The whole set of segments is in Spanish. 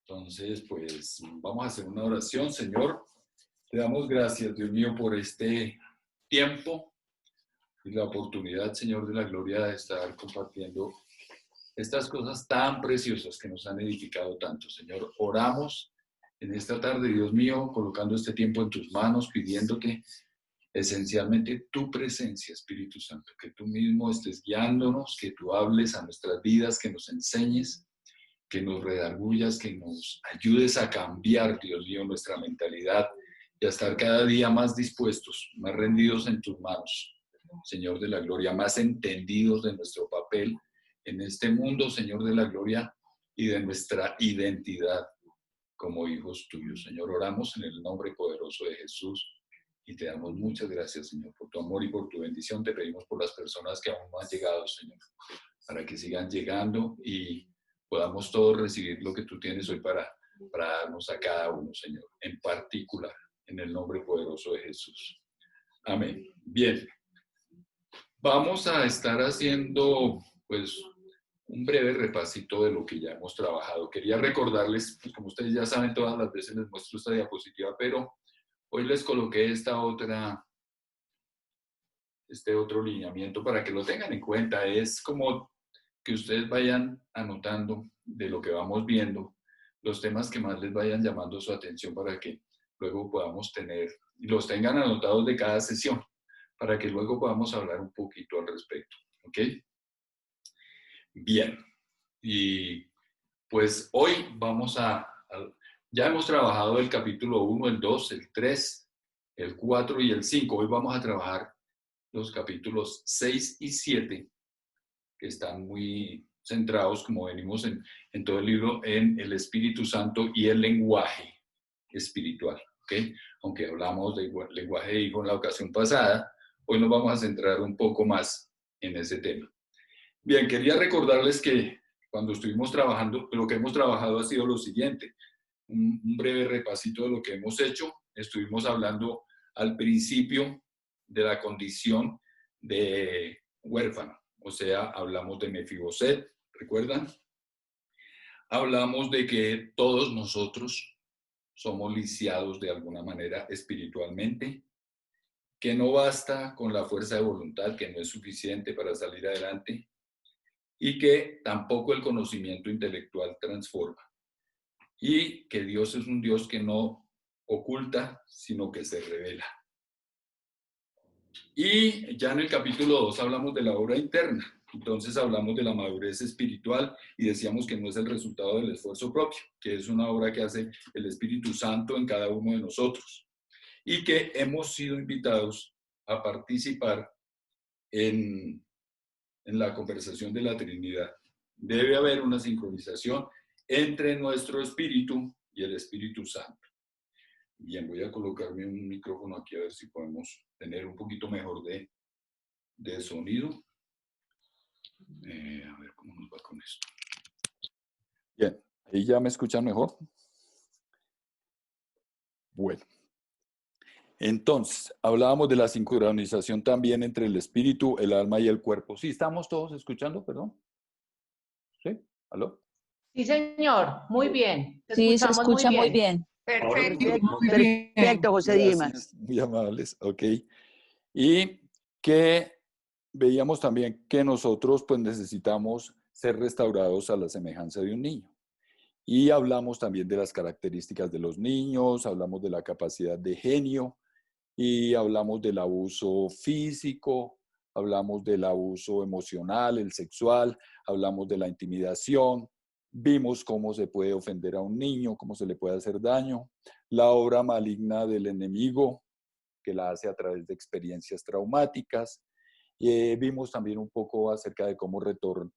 Entonces, pues vamos a hacer una oración. Señor, te damos gracias, Dios mío, por este tiempo y la oportunidad, Señor de la gloria, de estar compartiendo estas cosas tan preciosas que nos han edificado tanto. Señor, oramos en esta tarde, Dios mío, colocando este tiempo en tus manos, pidiéndote esencialmente tu presencia, Espíritu Santo, que tú mismo estés guiándonos, que tú hables a nuestras vidas, que nos enseñes, que nos redargullas, que nos ayudes a cambiar, Dios mío, nuestra mentalidad y a estar cada día más dispuestos, más rendidos en tus manos, Señor de la gloria, más entendidos de nuestro papel en este mundo, Señor de la gloria, y de nuestra identidad como hijos tuyos. Señor, oramos en el nombre poderoso de Jesús y te damos muchas gracias, Señor, por tu amor y por tu bendición. Te pedimos por las personas que aún no han llegado, Señor, para que sigan llegando y podamos todos recibir lo que tú tienes hoy para darnos a cada uno, Señor, en particular, en el nombre poderoso de Jesús. Amén. Bien, vamos a estar haciendo, pues, un breve repasito de lo que ya hemos trabajado. Quería recordarles, pues, como ustedes ya saben, todas las veces les muestro esta diapositiva, pero hoy les coloqué este otro lineamiento para que lo tengan en cuenta. Es como que ustedes vayan anotando de lo que vamos viendo, los temas que más les vayan llamando su atención para que luego podamos tener, y los tengan anotados de cada sesión, para que luego podamos hablar un poquito al respecto. ¿Ok? Bien. Y pues hoy ya hemos trabajado el capítulo 1, el 2, el 3, el 4 y el 5. Hoy vamos a trabajar los capítulos 6 y 7, que están muy centrados, como venimos en todo el libro, en el Espíritu Santo y el lenguaje espiritual. ¿Okay? Aunque hablamos de lenguaje de hijo en la ocasión pasada, hoy nos vamos a centrar un poco más en ese tema. Bien, quería recordarles que cuando estuvimos trabajando, lo que hemos trabajado ha sido lo siguiente, un breve repasito de lo que hemos hecho. Estuvimos hablando al principio de la condición de huérfano, o sea, hablamos de Mefiboset, ¿recuerdan? Hablamos de que todos nosotros somos lisiados de alguna manera espiritualmente, que no basta con la fuerza de voluntad, que no es suficiente para salir adelante, y que tampoco el conocimiento intelectual transforma. Y que Dios es un Dios que no oculta, sino que se revela. Y ya en el capítulo 2 hablamos de la obra interna. Entonces hablamos de la madurez espiritual y decíamos que no es el resultado del esfuerzo propio, que es una obra que hace el Espíritu Santo en cada uno de nosotros. Y que hemos sido invitados a participar en la conversación de la Trinidad. Debe haber una sincronización entre nuestro espíritu y el Espíritu Santo. Bien, voy a colocarme un micrófono aquí a ver si podemos tener un poquito mejor de sonido. A ver cómo nos va con esto. Bien, ¿ahí ya me escuchan mejor? Bueno. Entonces, hablábamos de la sincronización también entre el espíritu, el alma y el cuerpo. ¿Sí estamos todos escuchando, perdón? ¿Sí? ¿Aló? Sí, señor, muy bien. Te Sí, se escuchamos escucha muy bien. Perfecto. Perfecto, José Dimas. Gracias, muy amables, ok. Y que veíamos también que nosotros pues necesitamos ser restaurados a la semejanza de un niño. Y hablamos también de las características de los niños, hablamos de la capacidad de genio y hablamos del abuso físico, hablamos del abuso emocional, el sexual, hablamos de la intimidación, vimos cómo se puede ofender a un niño, cómo se le puede hacer daño, la obra maligna del enemigo, que la hace a través de experiencias traumáticas. Vimos también un poco acerca de cómo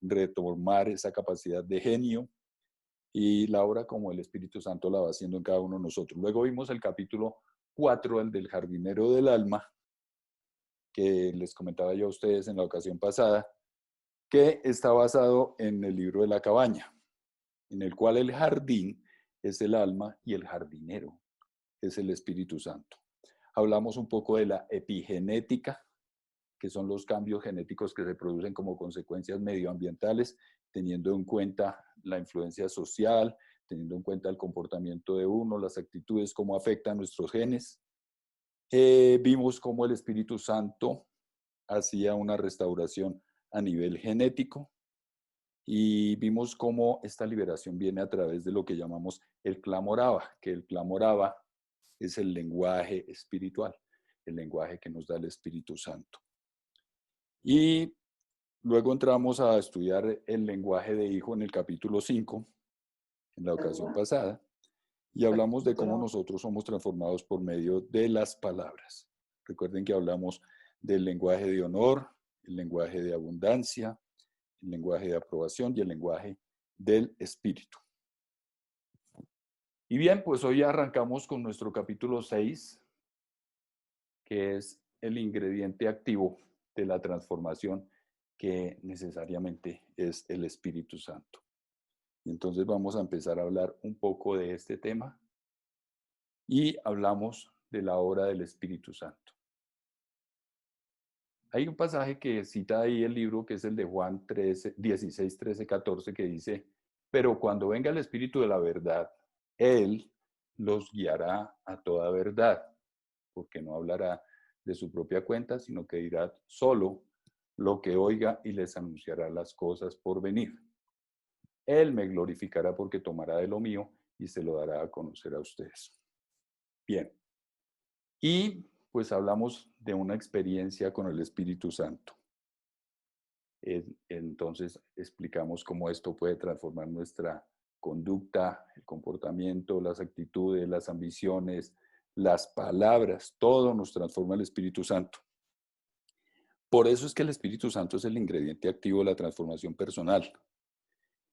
retomar esa capacidad de genio y la obra como el Espíritu Santo la va haciendo en cada uno de nosotros. Luego vimos el capítulo 4, el del jardinero del alma, que les comentaba yo a ustedes en la ocasión pasada, que está basado en el libro de la cabaña, en el cual el jardín es el alma y el jardinero es el Espíritu Santo. Hablamos un poco de la epigenética, que son los cambios genéticos que se producen como consecuencias medioambientales, teniendo en cuenta la influencia social, teniendo en cuenta el comportamiento de uno, las actitudes, cómo afectan nuestros genes. Vimos cómo el Espíritu Santo hacía una restauración a nivel genético y vimos cómo esta liberación viene a través de lo que llamamos el clamor Abba, que el clamor Abba es el lenguaje espiritual, el lenguaje que nos da el Espíritu Santo. Y luego entramos a estudiar el lenguaje de hijo en el capítulo 5, en la ocasión pasada, y hablamos de cómo nosotros somos transformados por medio de las palabras. Recuerden que hablamos del lenguaje de honor, el lenguaje de abundancia, el lenguaje de aprobación y el lenguaje del espíritu. Y bien, pues hoy arrancamos con nuestro capítulo 6, que es el ingrediente activo de la transformación que necesariamente es el Espíritu Santo. Entonces vamos a empezar a hablar un poco de este tema y hablamos de la obra del Espíritu Santo. Hay un pasaje que cita ahí el libro, que es el de Juan 16, 13, 14, que dice: pero cuando venga el Espíritu de la verdad, Él los guiará a toda verdad, porque no hablará de su propia cuenta, sino que dirá solo lo que oiga y les anunciará las cosas por venir. Él me glorificará porque tomará de lo mío y se lo dará a conocer a ustedes. Bien. Y pues hablamos de una experiencia con el Espíritu Santo. Entonces explicamos cómo esto puede transformar nuestra conducta, el comportamiento, las actitudes, las ambiciones, las palabras, todo nos transforma el Espíritu Santo. Por eso es que el Espíritu Santo es el ingrediente activo de la transformación personal.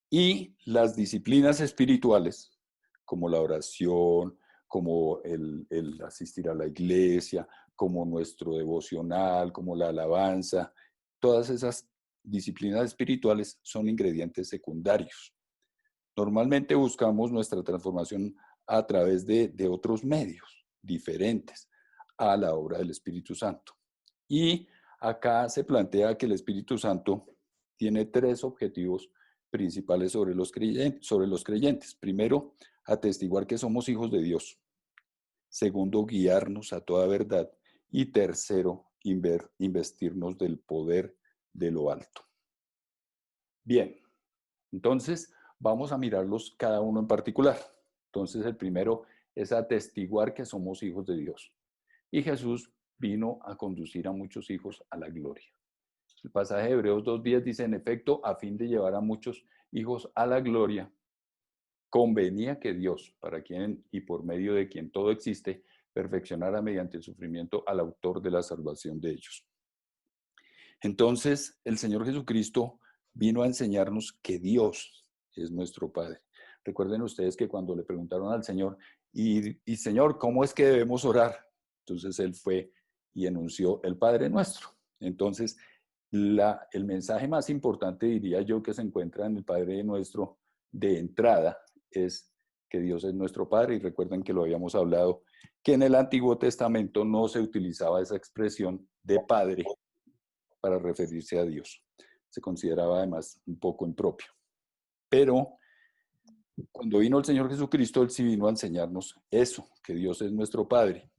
Y las disciplinas espirituales, como la oración, como el asistir a la iglesia, como nuestro devocional, como la alabanza, todas esas disciplinas espirituales son ingredientes secundarios. Normalmente buscamos nuestra transformación a través de otros medios diferentes a la obra del Espíritu Santo. Y acá se plantea que el Espíritu Santo tiene 3 objetivos principales sobre los creyentes. Primero, atestiguar que somos hijos de Dios. Segundo, guiarnos a toda verdad. Y tercero, investirnos del poder de lo alto. Bien, entonces vamos a mirarlos cada uno en particular. Entonces el primero es atestiguar que somos hijos de Dios. Y Jesús vino a conducir a muchos hijos a la gloria. El pasaje de Hebreos 2:10 dice: en efecto, a fin de llevar a muchos hijos a la gloria, convenía que Dios, para quien y por medio de quien todo existe, perfeccionara mediante el sufrimiento al autor de la salvación de ellos. Entonces, el Señor Jesucristo vino a enseñarnos que Dios es nuestro Padre. Recuerden ustedes que cuando le preguntaron al Señor, y Señor, ¿cómo es que debemos orar? Entonces Él fue y enunció el Padre Nuestro. Entonces, el mensaje más importante, diría yo, que se encuentra en el Padre Nuestro de entrada es que Dios es nuestro Padre. Y recuerden que lo habíamos hablado, que en el Antiguo Testamento no se utilizaba esa expresión de Padre para referirse a Dios. Se consideraba además un poco impropio. Pero cuando vino el Señor Jesucristo, Él sí vino a enseñarnos eso, que Dios es nuestro Padre.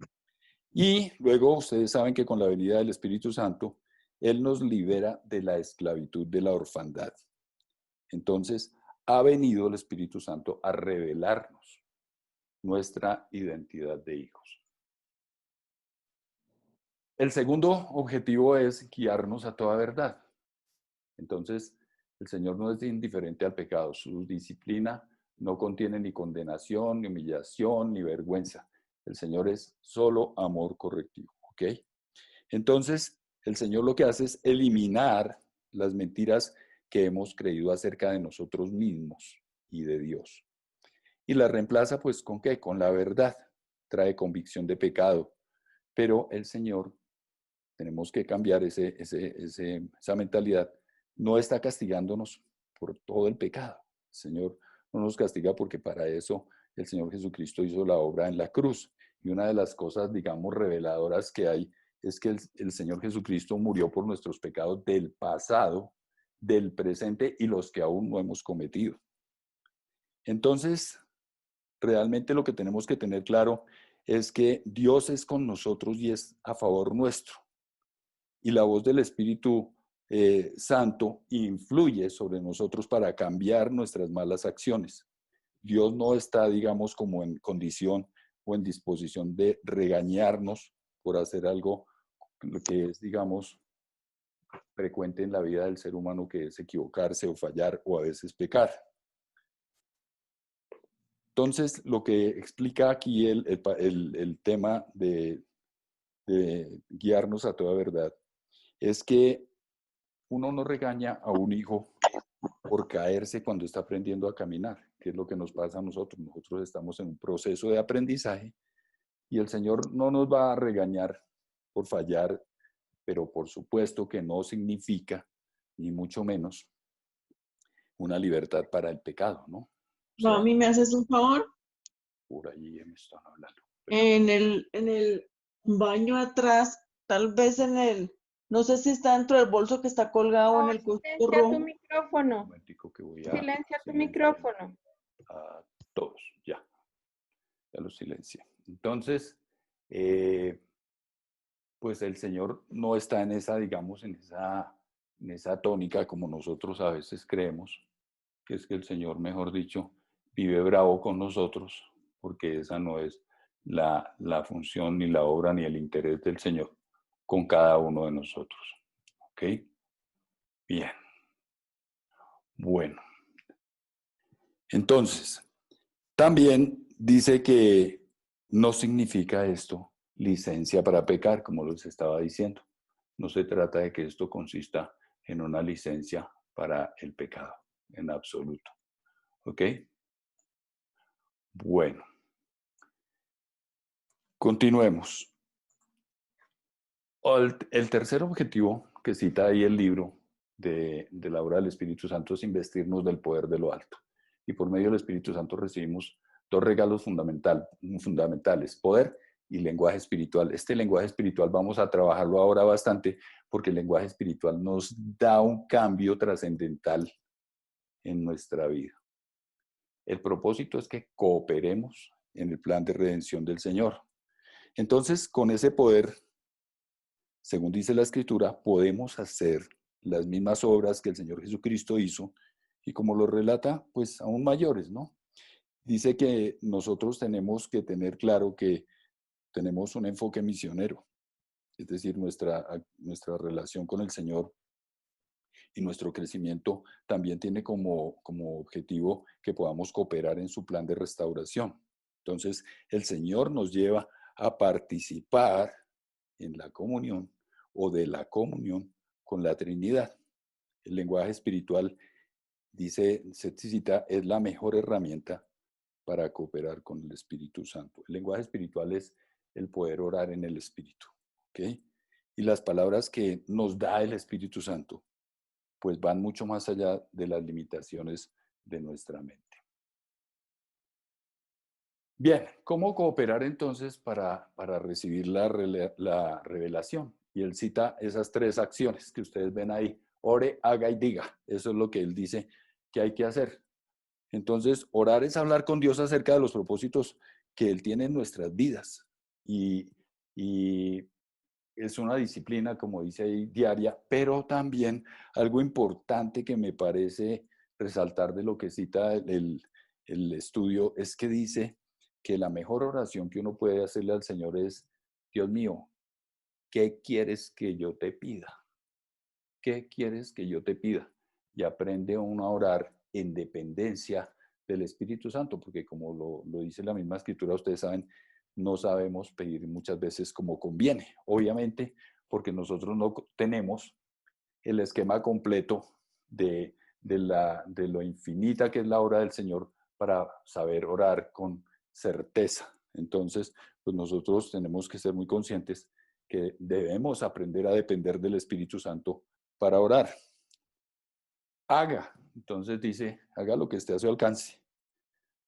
Y luego ustedes saben que con la venida del Espíritu Santo, Él nos libera de la esclavitud de la orfandad. Entonces, ha venido el Espíritu Santo a revelarnos nuestra identidad de hijos. El segundo objetivo es guiarnos a toda verdad. Entonces, el Señor no es indiferente al pecado. Su disciplina no contiene ni condenación, ni humillación, ni vergüenza. El Señor es solo amor correctivo, ¿ok? Entonces, el Señor lo que hace es eliminar las mentiras que hemos creído acerca de nosotros mismos y de Dios. Y la reemplaza, pues, ¿con qué? Con la verdad. Trae convicción de pecado. Pero el Señor, tenemos que cambiar esa mentalidad. No está castigándonos por todo el pecado. El Señor no nos castiga porque para eso el Señor Jesucristo hizo la obra en la cruz. Y una de las cosas, digamos, reveladoras que hay es que el Señor Jesucristo murió por nuestros pecados del pasado, del presente y los que aún no hemos cometido. Entonces, realmente lo que tenemos que tener claro es que Dios es con nosotros y es a favor nuestro. Y la voz del Espíritu Santo influye sobre nosotros para cambiar nuestras malas acciones. Dios no está, digamos, como en condición o en disposición de regañarnos por hacer algo que es, digamos, frecuente en la vida del ser humano, que es equivocarse o fallar o a veces pecar. Entonces, lo que explica aquí el tema de guiarnos a toda verdad es que uno no regaña a un hijo por caerse cuando está aprendiendo a caminar, que es lo que nos pasa a nosotros. Nosotros estamos en un proceso de aprendizaje y el Señor no nos va a regañar por fallar, pero por supuesto que no significa, ni mucho menos, una libertad para el pecado, ¿no? O sea, Mami, ¿me haces un favor? por ahí me están hablando. En el baño atrás, tal vez no sé si está dentro del bolso que está colgado en el Silencia costurro. tu Un micrófono. momentico que voy a Silencia tu silenciar micrófono. a todos, ya lo silencié. Entonces, pues el Señor no está en esa, digamos, en esa tónica como nosotros a veces creemos, que es que el Señor, mejor dicho, vive bravo con nosotros, porque esa no es la función, ni la obra, ni el interés del Señor con cada uno de nosotros. ¿Ok? Bien. Bueno. Entonces, también dice que no significa esto licencia para pecar, como les estaba diciendo. No se trata de que esto consista en una licencia para el pecado, en absoluto. ¿Ok? Bueno. Continuemos. El tercer objetivo que cita ahí el libro de la obra del Espíritu Santo es investirnos del poder de lo alto. Y por medio del Espíritu Santo recibimos dos regalos fundamentales, poder y lenguaje espiritual. Este lenguaje espiritual vamos a trabajarlo ahora bastante porque el lenguaje espiritual nos da un cambio trascendental en nuestra vida. El propósito es que cooperemos en el plan de redención del Señor. Entonces, con ese poder, según dice la Escritura, podemos hacer las mismas obras que el Señor Jesucristo hizo y como lo relata, pues aún mayores, ¿no? Dice que nosotros tenemos que tener claro que tenemos un enfoque misionero, es decir, nuestra relación con el Señor y nuestro crecimiento también tiene como objetivo que podamos cooperar en su plan de restauración. Entonces, el Señor nos lleva a participar en la comunión o de la comunión con la Trinidad. El lenguaje espiritual, dice, se cita, es la mejor herramienta para cooperar con el Espíritu Santo. El lenguaje espiritual es el poder orar en el Espíritu, ¿ok? Y las palabras que nos da el Espíritu Santo, pues van mucho más allá de las limitaciones de nuestra mente. Bien, ¿cómo cooperar entonces para recibir la revelación? Y él cita esas tres acciones que ustedes ven ahí. Ore, haga y diga. Eso es lo que él dice que hay que hacer. Entonces, orar es hablar con Dios acerca de los propósitos que Él tiene en nuestras vidas. Y es una disciplina, como dice ahí, diaria, pero también algo importante que me parece resaltar de lo que cita el estudio es que dice que la mejor oración que uno puede hacerle al Señor es, Dios mío, ¿qué quieres que yo te pida? ¿Qué quieres que yo te pida? Y aprende uno a orar en dependencia del Espíritu Santo, porque como lo dice la misma Escritura, ustedes saben, no sabemos pedir muchas veces como conviene, obviamente, porque nosotros no tenemos el esquema completo de lo infinita que es la obra del Señor para saber orar con certeza. Entonces, pues nosotros tenemos que ser muy conscientes que debemos aprender a depender del Espíritu Santo para orar. Haga, entonces dice, haga lo que esté a su alcance.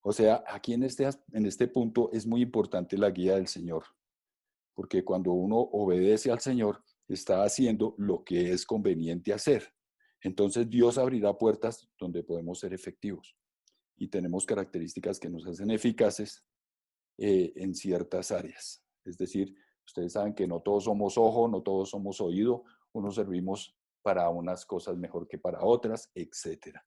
O sea, aquí en este punto es muy importante la guía del Señor, porque cuando uno obedece al Señor, está haciendo lo que es conveniente hacer. Entonces Dios abrirá puertas donde podemos ser efectivos. y tenemos características que nos hacen eficaces en ciertas áreas. Es decir, ustedes saben que no todos somos ojo, no todos somos oído, unos servimos para unas cosas mejor que para otras, etc.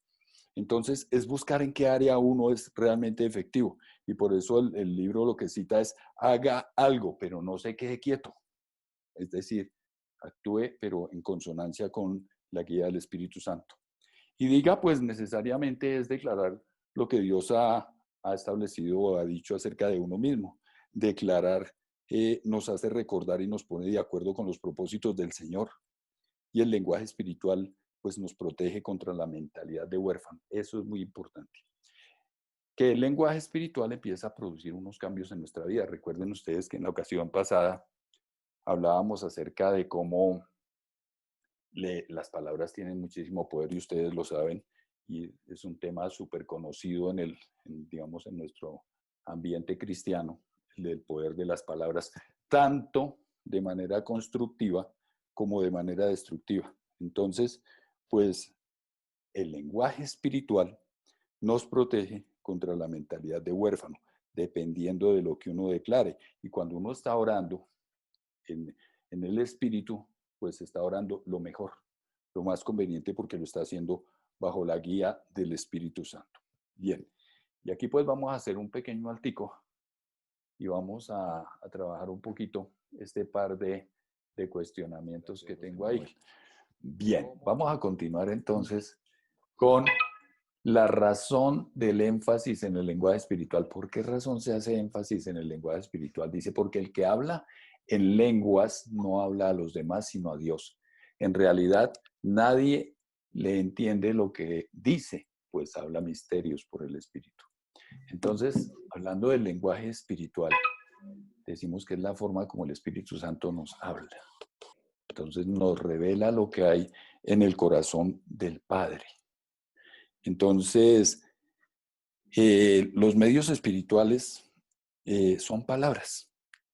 Entonces, es buscar en qué área uno es realmente efectivo. Y por eso el libro lo que cita es, haga algo, pero no se quede quieto. Es decir, actúe, pero en consonancia con la guía del Espíritu Santo. Y diga, pues necesariamente es declarar lo que Dios ha establecido o ha dicho acerca de uno mismo. Declarar nos hace recordar y nos pone de acuerdo con los propósitos del Señor. Y el lenguaje espiritual pues nos protege contra la mentalidad de huérfano. Eso es muy importante. Que el lenguaje espiritual empieza a producir unos cambios en nuestra vida. Recuerden ustedes que en la ocasión pasada hablábamos acerca de cómo las palabras tienen muchísimo poder y ustedes lo saben. Y es un tema súper conocido digamos, en nuestro ambiente cristiano, el del poder de las palabras, tanto de manera constructiva como de manera destructiva. Entonces, pues el lenguaje espiritual nos protege contra la mentalidad de huérfano, dependiendo de lo que uno declare. Y cuando uno está orando en el espíritu, pues está orando lo mejor, lo más conveniente, porque lo está haciendo bajo la guía del Espíritu Santo. Bien, y aquí pues vamos a hacer un pequeño altico y vamos a trabajar un poquito este par de cuestionamientos que tengo ahí. Bien, vamos a continuar entonces con la razón del énfasis en el lenguaje espiritual. ¿Por qué razón se hace énfasis en el lenguaje espiritual? Dice, porque el que habla en lenguas no habla a los demás, sino a Dios. En realidad, nadie le entiende lo que dice, pues habla misterios por el Espíritu. Entonces, hablando del lenguaje espiritual, decimos que es la forma como el Espíritu Santo nos habla. Entonces, nos revela lo que hay en el corazón del Padre. Entonces, los medios espirituales son palabras,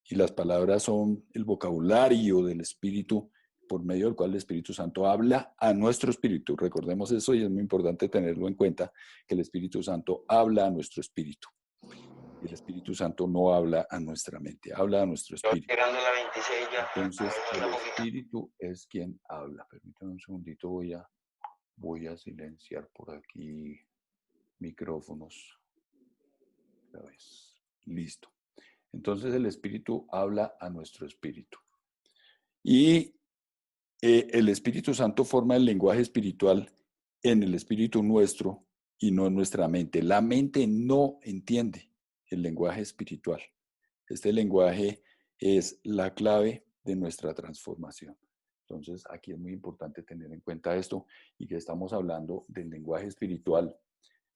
y las palabras son el vocabulario del Espíritu por medio del cual el Espíritu Santo habla a nuestro espíritu. Recordemos eso, y es muy importante tenerlo en cuenta, que el Espíritu Santo habla a nuestro espíritu. Y el Espíritu Santo no habla a nuestra mente, habla a nuestro espíritu. Entonces, el Espíritu es quien habla. Permítanme un segundito, voy a silenciar por aquí micrófonos. Otra vez. Listo. Entonces el Espíritu habla a nuestro espíritu. Y el Espíritu Santo forma el lenguaje espiritual en el espíritu nuestro y no en nuestra mente. La mente no entiende el lenguaje espiritual. Este lenguaje es la clave de nuestra transformación. Entonces, aquí es muy importante tener en cuenta esto, y que estamos hablando del lenguaje espiritual,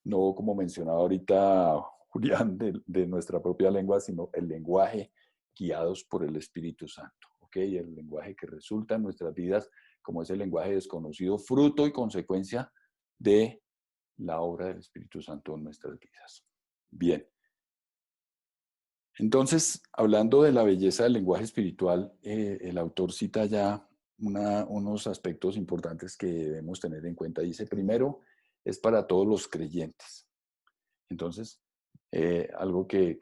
no como mencionaba ahorita Julián, de nuestra propia lengua, sino el lenguaje guiados por el Espíritu Santo, ¿ok? El lenguaje que resulta en nuestras vidas como ese lenguaje desconocido, fruto y consecuencia de la obra del Espíritu Santo en nuestras vidas. Bien. Entonces, hablando de la belleza del lenguaje espiritual, el autor cita ya unos aspectos importantes que debemos tener en cuenta. Dice, primero, es para todos los creyentes. Entonces, algo que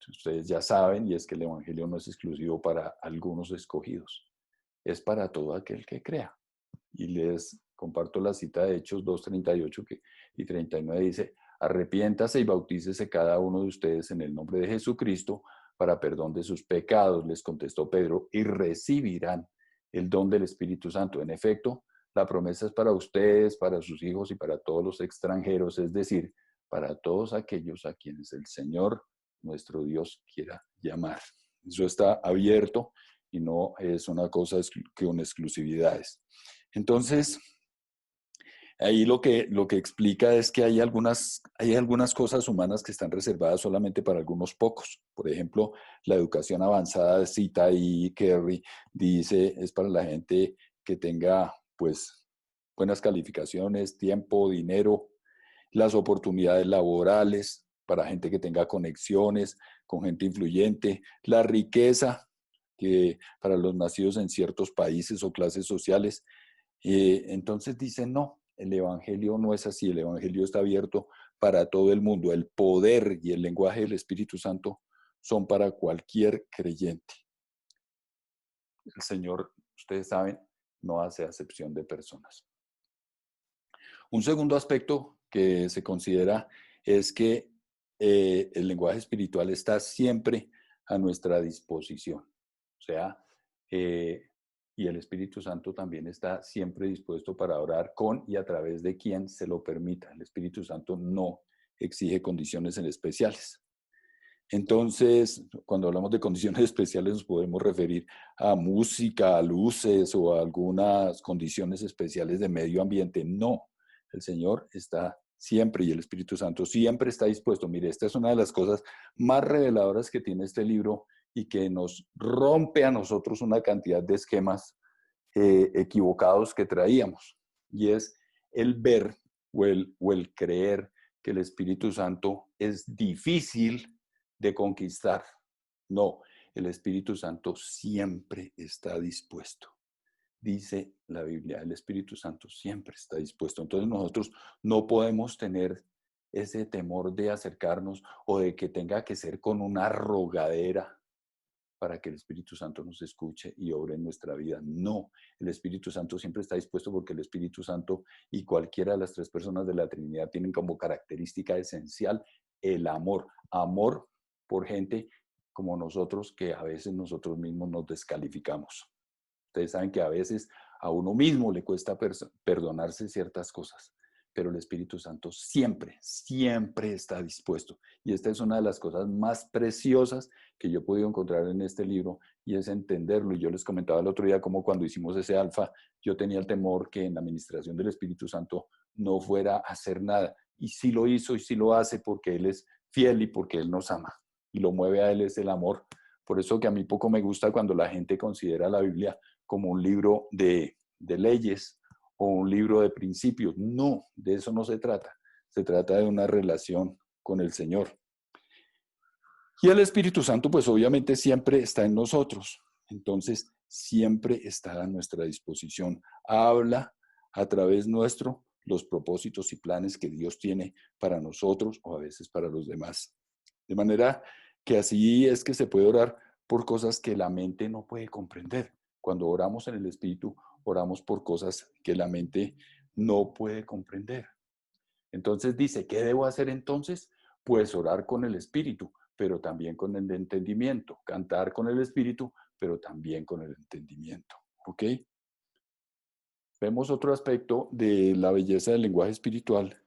ustedes ya saben, y es que el Evangelio no es exclusivo para algunos escogidos, es para todo aquel que crea. Y les comparto la cita de Hechos 2:38 y 39, dice, arrepiéntase y bautícese cada uno de ustedes en el nombre de Jesucristo para perdón de sus pecados, les contestó Pedro, y recibirán el don del Espíritu Santo. En efecto, la promesa es para ustedes, para sus hijos y para todos los extranjeros, es decir, para todos aquellos a quienes el Señor, nuestro Dios, quiera llamar. Eso está abierto y no es una cosa con exclusividades. Entonces, ahí lo que explica es que hay algunas cosas humanas que están reservadas solamente para algunos pocos. Por ejemplo, la educación avanzada, cita ahí Kerry, dice, es para la gente que tenga, pues, buenas calificaciones, tiempo, dinero, las oportunidades laborales, para gente que tenga conexiones con gente influyente, la riqueza, que para los nacidos en ciertos países o clases sociales. Entonces dice, no, el Evangelio no es así, el Evangelio está abierto para todo el mundo. El poder y el lenguaje del Espíritu Santo son para cualquier creyente. El Señor, ustedes saben, no hace acepción de personas. Un segundo aspecto que se considera es que el lenguaje espiritual está siempre a nuestra disposición. O sea, y el Espíritu Santo también está siempre dispuesto para orar con y a través de quien se lo permita. El Espíritu Santo no exige condiciones en especiales. Entonces, cuando hablamos de condiciones especiales nos podemos referir a música, a luces o a algunas condiciones especiales de medio ambiente. No, el Señor está siempre y el Espíritu Santo siempre está dispuesto. Mire, esta es una de las cosas más reveladoras que tiene este libro y que nos rompe a nosotros una cantidad de esquemas equivocados que traíamos. Y es el ver o el creer que el Espíritu Santo es difícil de conquistar. No, el Espíritu Santo siempre está dispuesto. Dice la Biblia, el Espíritu Santo siempre está dispuesto. Entonces nosotros no podemos tener ese temor de acercarnos o de que tenga que ser con una rogadera para que el Espíritu Santo nos escuche y obre en nuestra vida. No, el Espíritu Santo siempre está dispuesto porque el Espíritu Santo y cualquiera de las tres personas de la Trinidad tienen como característica esencial el amor. Amor por gente como nosotros, que a veces nosotros mismos nos descalificamos. Ustedes saben que a veces a uno mismo le cuesta perdonarse ciertas cosas, pero el Espíritu Santo siempre, siempre está dispuesto. Y esta es una de las cosas más preciosas que yo he podido encontrar en este libro, y es entenderlo. Y yo les comentaba el otro día cómo cuando hicimos ese alfa, yo tenía el temor que en la administración del Espíritu Santo no fuera a hacer nada. Y sí lo hizo y sí lo hace porque Él es fiel y porque Él nos ama. Y lo mueve a Él es el amor. Por eso que a mí poco me gusta cuando la gente considera la Biblia como un libro de leyes o un libro de principios. No, de eso no se trata. Se trata de una relación con el Señor. Y el Espíritu Santo, pues obviamente siempre está en nosotros. Entonces, siempre está a nuestra disposición. Habla a través nuestro los propósitos y planes que Dios tiene para nosotros o a veces para los demás. De manera que así es que se puede orar por cosas que la mente no puede comprender. Cuando oramos en el Espíritu, oramos por cosas que la mente no puede comprender. Entonces dice, ¿qué debo hacer entonces? Pues orar con el Espíritu, pero también con el entendimiento. Cantar con el Espíritu, pero también con el entendimiento. ¿Ok? Vemos otro aspecto de la belleza del lenguaje espiritual,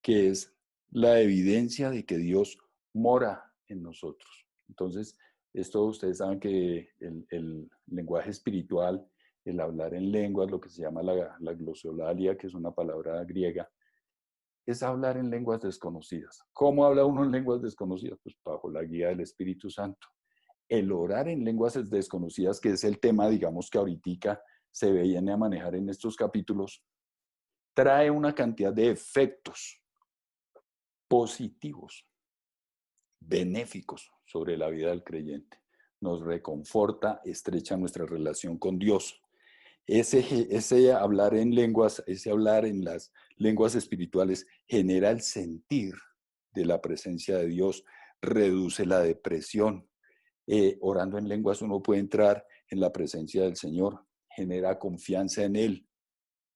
que es la evidencia de que Dios mora en nosotros. Entonces, esto ustedes saben que el lenguaje espiritual, el hablar en lenguas, lo que se llama la glosolalia, que es una palabra griega, es hablar en lenguas desconocidas. ¿Cómo habla uno en lenguas desconocidas? Pues bajo la guía del Espíritu Santo. El orar en lenguas desconocidas, que es el tema, digamos, que ahorita se viene a manejar en estos capítulos, trae una cantidad de efectos positivos, benéficos sobre la vida del creyente. Nos reconforta, estrecha nuestra relación con Dios. Ese hablar en lenguas, ese hablar en las lenguas espirituales genera el sentir de la presencia de Dios, reduce la depresión. Orando en lenguas uno puede entrar en la presencia del Señor, genera confianza en Él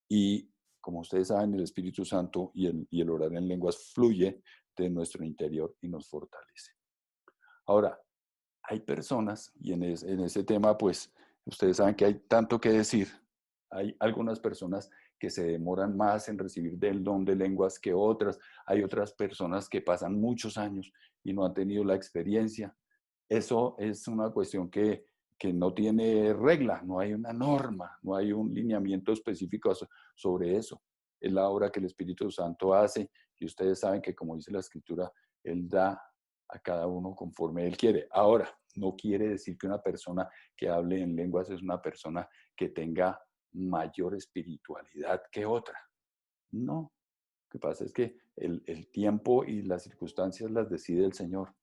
y, como ustedes saben, el Espíritu Santo y el orar en lenguas fluye de nuestro interior y nos fortalece. Ahora, hay personas, y en ese tema, pues, ustedes saben que hay tanto que decir. Hay algunas personas que se demoran más en recibir del don de lenguas que otras. Hay otras personas que pasan muchos años y no han tenido la experiencia. Eso es una cuestión que no tiene regla, no hay una norma, no hay un lineamiento específico sobre eso. Es la obra que el Espíritu Santo hace y ustedes saben que, como dice la Escritura, Él da a cada uno conforme Él quiere. Ahora, no quiere decir que una persona que hable en lenguas es una persona que tenga mayor espiritualidad que otra. No. Lo que pasa es que el tiempo y las circunstancias las decide el Señor.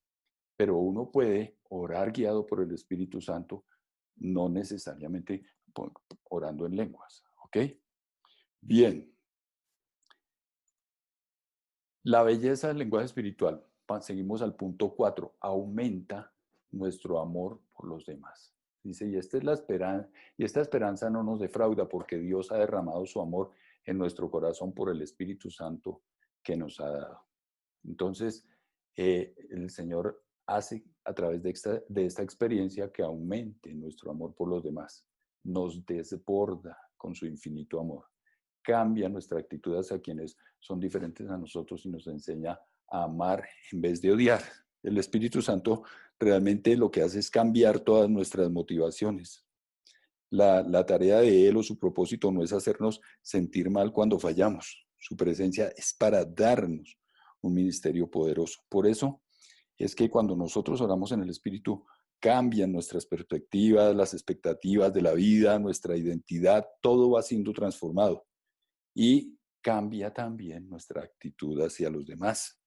Pero uno puede orar guiado por el Espíritu Santo, no necesariamente orando en lenguas. ¿Ok? Bien. La belleza del lenguaje espiritual, seguimos al punto 4, aumenta nuestro amor por los demás. Dice, y esta es la esperanza, y esta esperanza no nos defrauda porque Dios ha derramado su amor en nuestro corazón por el Espíritu Santo que nos ha dado. Entonces, el Señor hace a través de esta experiencia que aumente nuestro amor por los demás. Nos desborda con su infinito amor. Cambia nuestra actitud hacia quienes son diferentes a nosotros y nos enseña a amar en vez de odiar. El Espíritu Santo realmente lo que hace es cambiar todas nuestras motivaciones. La tarea de Él o su propósito no es hacernos sentir mal cuando fallamos. Su presencia es para darnos un ministerio poderoso. Por eso es que cuando nosotros oramos en el Espíritu, cambian nuestras perspectivas, las expectativas de la vida, nuestra identidad, todo va siendo transformado. Y cambia también nuestra actitud hacia los demás.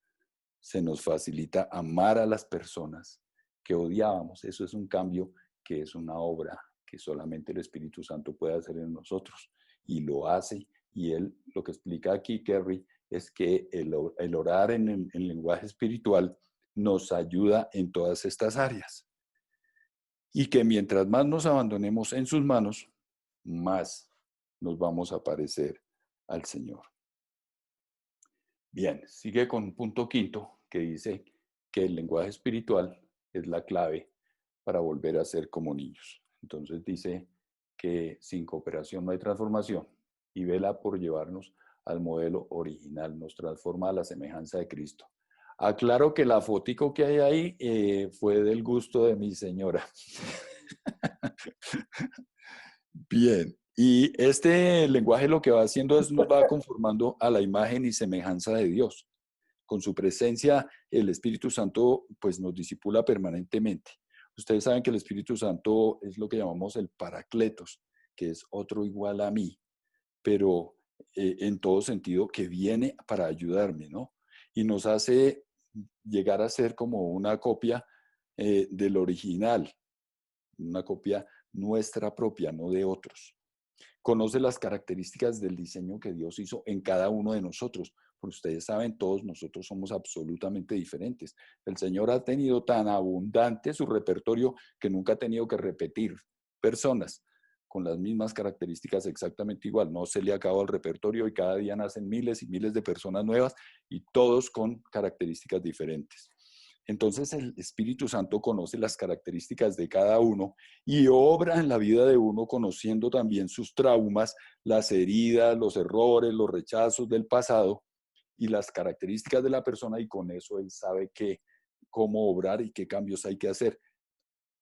Se nos facilita amar a las personas que odiábamos. Eso es un cambio que es una obra que solamente el Espíritu Santo puede hacer en nosotros. Y lo hace. Y él, lo que explica aquí, Kerry, es que el orar en el lenguaje espiritual nos ayuda en todas estas áreas. Y que mientras más nos abandonemos en sus manos, más nos vamos a parecer al Señor. Bien, sigue con un punto quinto que dice que el lenguaje espiritual es la clave para volver a ser como niños. Entonces dice que sin cooperación no hay transformación y vela por llevarnos al modelo original, nos transforma a la semejanza de Cristo. Aclaro que la fotico que hay ahí fue del gusto de mi señora. Bien, y este lenguaje lo que va haciendo es nos va conformando a la imagen y semejanza de Dios. Con su presencia, el Espíritu Santo pues nos discipula permanentemente. Ustedes saben que el Espíritu Santo es lo que llamamos el Paracletos, que es otro igual a mí, pero en todo sentido que viene para ayudarme, ¿no? Y nos hace llegar a ser como una copia del original, una copia nuestra propia, no de otros. Conoce las características del diseño que Dios hizo en cada uno de nosotros. Porque ustedes saben, todos nosotros somos absolutamente diferentes. El Señor ha tenido tan abundante su repertorio que nunca ha tenido que repetir personas con las mismas características exactamente igual. No se le acaba el repertorio y cada día nacen miles y miles de personas nuevas y todos con características diferentes. Entonces el Espíritu Santo conoce las características de cada uno y obra en la vida de uno conociendo también sus traumas, las heridas, los errores, los rechazos del pasado y las características de la persona, y con eso él sabe cómo obrar y qué cambios hay que hacer.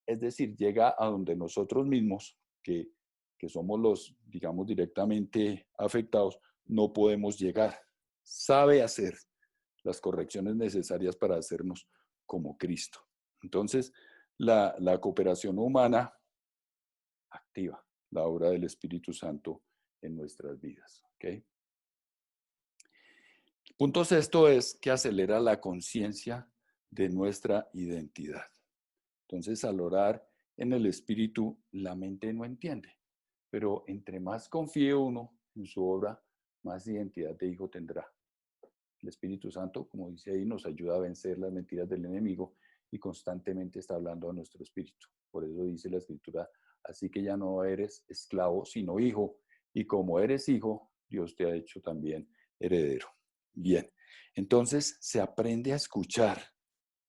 Es decir, llega a donde nosotros mismos, que somos los, digamos, directamente afectados, no podemos llegar. Sabe hacer las correcciones necesarias para hacernos como Cristo. Entonces, la cooperación humana activa la obra del Espíritu Santo en nuestras vidas. ¿Okay? El punto sexto es que acelera la conciencia de nuestra identidad. Entonces, al orar en el Espíritu, la mente no entiende. Pero entre más confíe uno en su obra, más identidad de hijo tendrá. El Espíritu Santo, como dice ahí, nos ayuda a vencer las mentiras del enemigo y constantemente está hablando a nuestro espíritu. Por eso dice la Escritura, así que ya no eres esclavo, sino hijo. Y como eres hijo, Dios te ha hecho también heredero. Bien, entonces se aprende a escuchar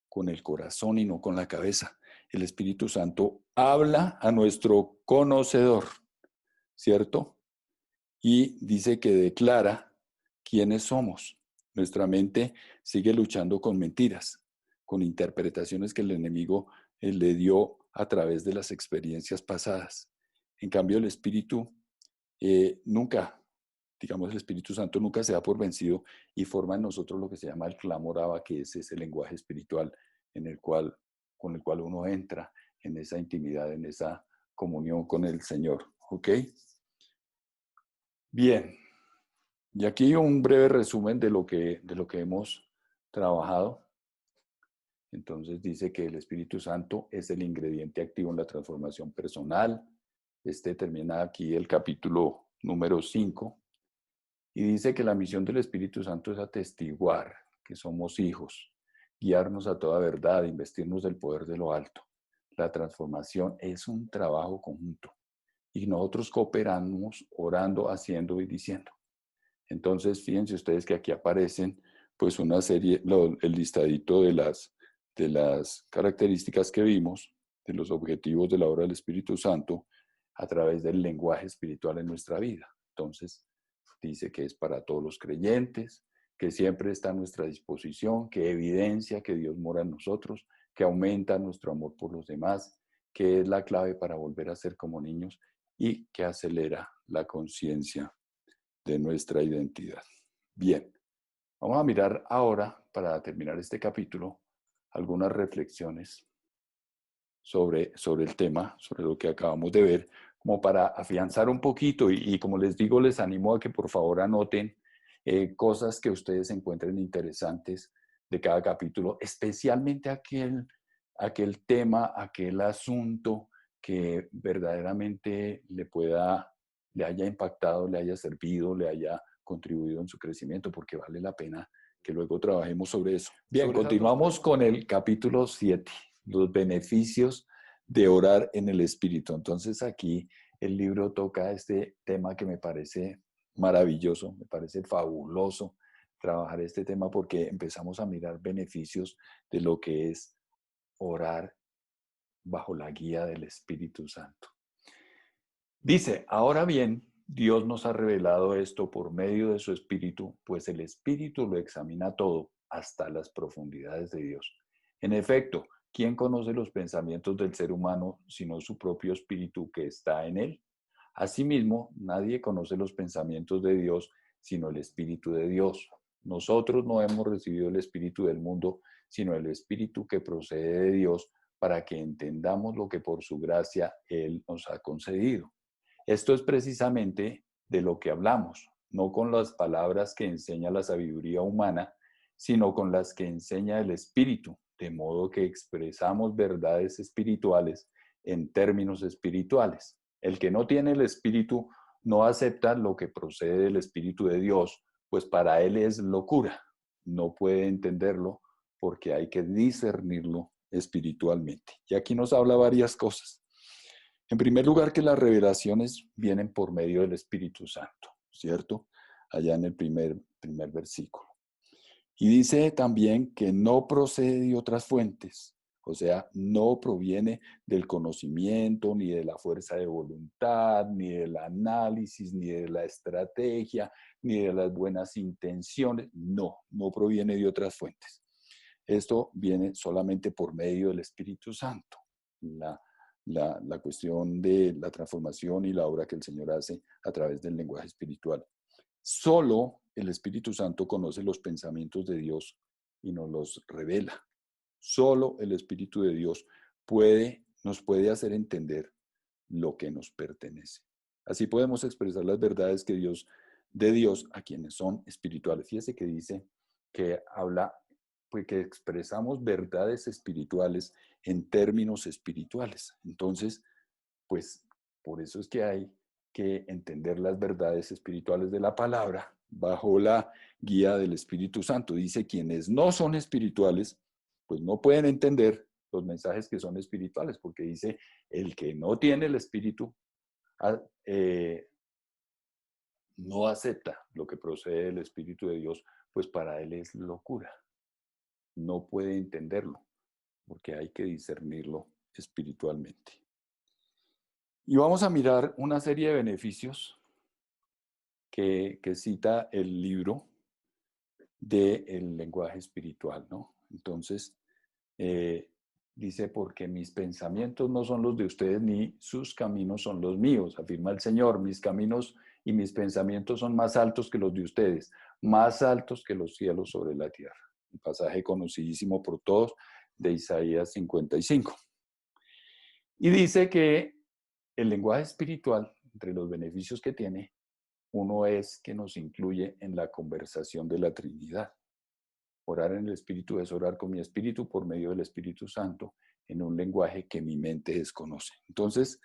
con el corazón y no con la cabeza. El Espíritu Santo habla a nuestro conocedor, ¿cierto? Y dice que declara quiénes somos. Nuestra mente sigue luchando con mentiras, con interpretaciones que el enemigo le dio a través de las experiencias pasadas. En cambio, el Espíritu nunca, digamos, el Espíritu Santo nunca se da por vencido y forma en nosotros lo que se llama el clamor Abba, que es ese lenguaje espiritual con el cual uno entra en esa intimidad, en esa comunión con el Señor. ¿Ok? Bien. Y aquí un breve resumen de lo que hemos trabajado. Entonces dice que el Espíritu Santo es el ingrediente activo en la transformación personal. Termina aquí el capítulo número 5. Y dice que la misión del Espíritu Santo es atestiguar que somos hijos, guiarnos a toda verdad, investirnos del poder de lo alto. La transformación es un trabajo conjunto y nosotros cooperamos orando, haciendo y diciendo. Entonces, fíjense ustedes que aquí aparecen pues una serie, el listadito de las características que vimos, de los objetivos de la obra del Espíritu Santo a través del lenguaje espiritual en nuestra vida. Entonces, dice que es para todos los creyentes, que siempre está a nuestra disposición, que evidencia que Dios mora en nosotros, que aumenta nuestro amor por los demás, que es la clave para volver a ser como niños y que acelera la conciencia de nuestra identidad. Bien, vamos a mirar ahora, para terminar este capítulo, algunas reflexiones sobre el tema, sobre lo que acabamos de ver, como para afianzar un poquito y como les digo, les animo a que por favor anoten cosas que ustedes encuentren interesantes de cada capítulo, especialmente aquel tema, aquel asunto que verdaderamente le haya impactado, le haya servido, le haya contribuido en su crecimiento, porque vale la pena que luego trabajemos sobre eso. Bien, continuamos con el capítulo 7, los beneficios de orar en el Espíritu. Entonces aquí el libro toca este tema que me parece maravilloso, me parece fabuloso trabajar este tema porque empezamos a mirar beneficios de lo que es orar bajo la guía del Espíritu Santo. Dice, ahora bien, Dios nos ha revelado esto por medio de su Espíritu, pues el Espíritu lo examina todo, hasta las profundidades de Dios. En efecto, ¿quién conoce los pensamientos del ser humano sino su propio Espíritu que está en él? Asimismo, nadie conoce los pensamientos de Dios sino el Espíritu de Dios. Nosotros no hemos recibido el Espíritu del mundo, sino el Espíritu que procede de Dios, para que entendamos lo que por su gracia Él nos ha concedido. Esto es precisamente de lo que hablamos, no con las palabras que enseña la sabiduría humana, sino con las que enseña el Espíritu, de modo que expresamos verdades espirituales en términos espirituales. El que no tiene el Espíritu no acepta lo que procede del Espíritu de Dios, pues para él es locura. No puede entenderlo porque hay que discernirlo espiritualmente. Y aquí nos habla varias cosas. En primer lugar, que las revelaciones vienen por medio del Espíritu Santo, ¿cierto? Allá en el primer versículo. Y dice también que no procede de otras fuentes, o sea, no proviene del conocimiento, ni de la fuerza de voluntad, ni del análisis, ni de la estrategia, ni de las buenas intenciones. No proviene de otras fuentes. Esto viene solamente por medio del Espíritu Santo. La cuestión de la transformación y la obra que el Señor hace a través del lenguaje espiritual. Solo el Espíritu Santo conoce los pensamientos de Dios y nos los revela. Solo el Espíritu de Dios nos puede hacer entender lo que nos pertenece. Así podemos expresar las verdades de Dios a quienes son espirituales. Fíjese que dice que pues que expresamos verdades espirituales en términos espirituales. Entonces, pues por eso es que hay que entender las verdades espirituales de la palabra bajo la guía del Espíritu Santo. Dice, quienes no son espirituales, pues no pueden entender los mensajes que son espirituales, porque dice, el que no tiene el Espíritu no acepta lo que procede del Espíritu de Dios, pues para él es locura. No puede entenderlo, porque hay que discernirlo espiritualmente. Y vamos a mirar una serie de beneficios que cita el libro del lenguaje espiritual, ¿no? Entonces, dice, porque mis pensamientos no son los de ustedes, ni sus caminos son los míos, afirma el Señor. Mis caminos y mis pensamientos son más altos que los de ustedes, más altos que los cielos sobre la tierra. Un pasaje conocidísimo por todos de Isaías 55. Y dice que el lenguaje espiritual, entre los beneficios que tiene, uno es que nos incluye en la conversación de la Trinidad. Orar en el Espíritu es orar con mi espíritu por medio del Espíritu Santo en un lenguaje que mi mente desconoce. Entonces,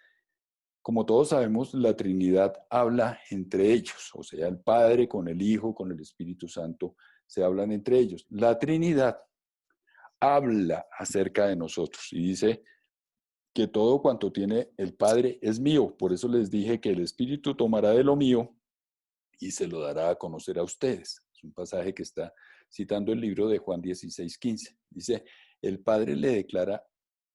Como todos sabemos, la Trinidad habla entre ellos, o sea, el Padre con el Hijo, con el Espíritu Santo, se hablan entre ellos. La Trinidad habla acerca de nosotros y dice que todo cuanto tiene el Padre es mío. Por eso les dije que el Espíritu tomará de lo mío y se lo dará a conocer a ustedes. Es un pasaje que está citando el libro de Juan 16:15. Dice, el Padre le declara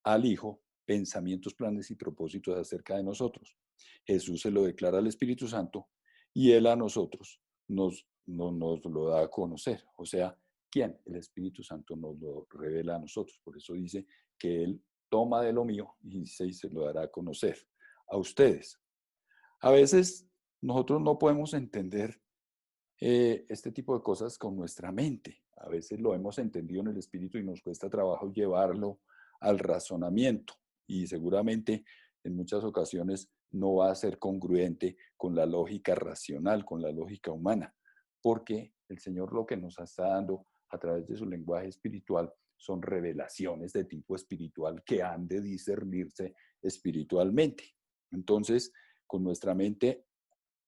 al Hijo pensamientos, planes y propósitos acerca de nosotros. Jesús se lo declara al Espíritu Santo y Él a nosotros nos lo da a conocer. O sea, ¿quién? El Espíritu Santo nos lo revela a nosotros. Por eso dice que Él toma de lo mío y se lo dará a conocer a ustedes. A veces nosotros no podemos entender este tipo de cosas con nuestra mente. A veces lo hemos entendido en el espíritu y nos cuesta trabajo llevarlo al razonamiento. Y seguramente en muchas ocasiones no va a ser congruente con la lógica racional, con la lógica humana, porque el Señor lo que nos está dando a través de su lenguaje espiritual son revelaciones de tipo espiritual que han de discernirse espiritualmente. Entonces, con nuestra mente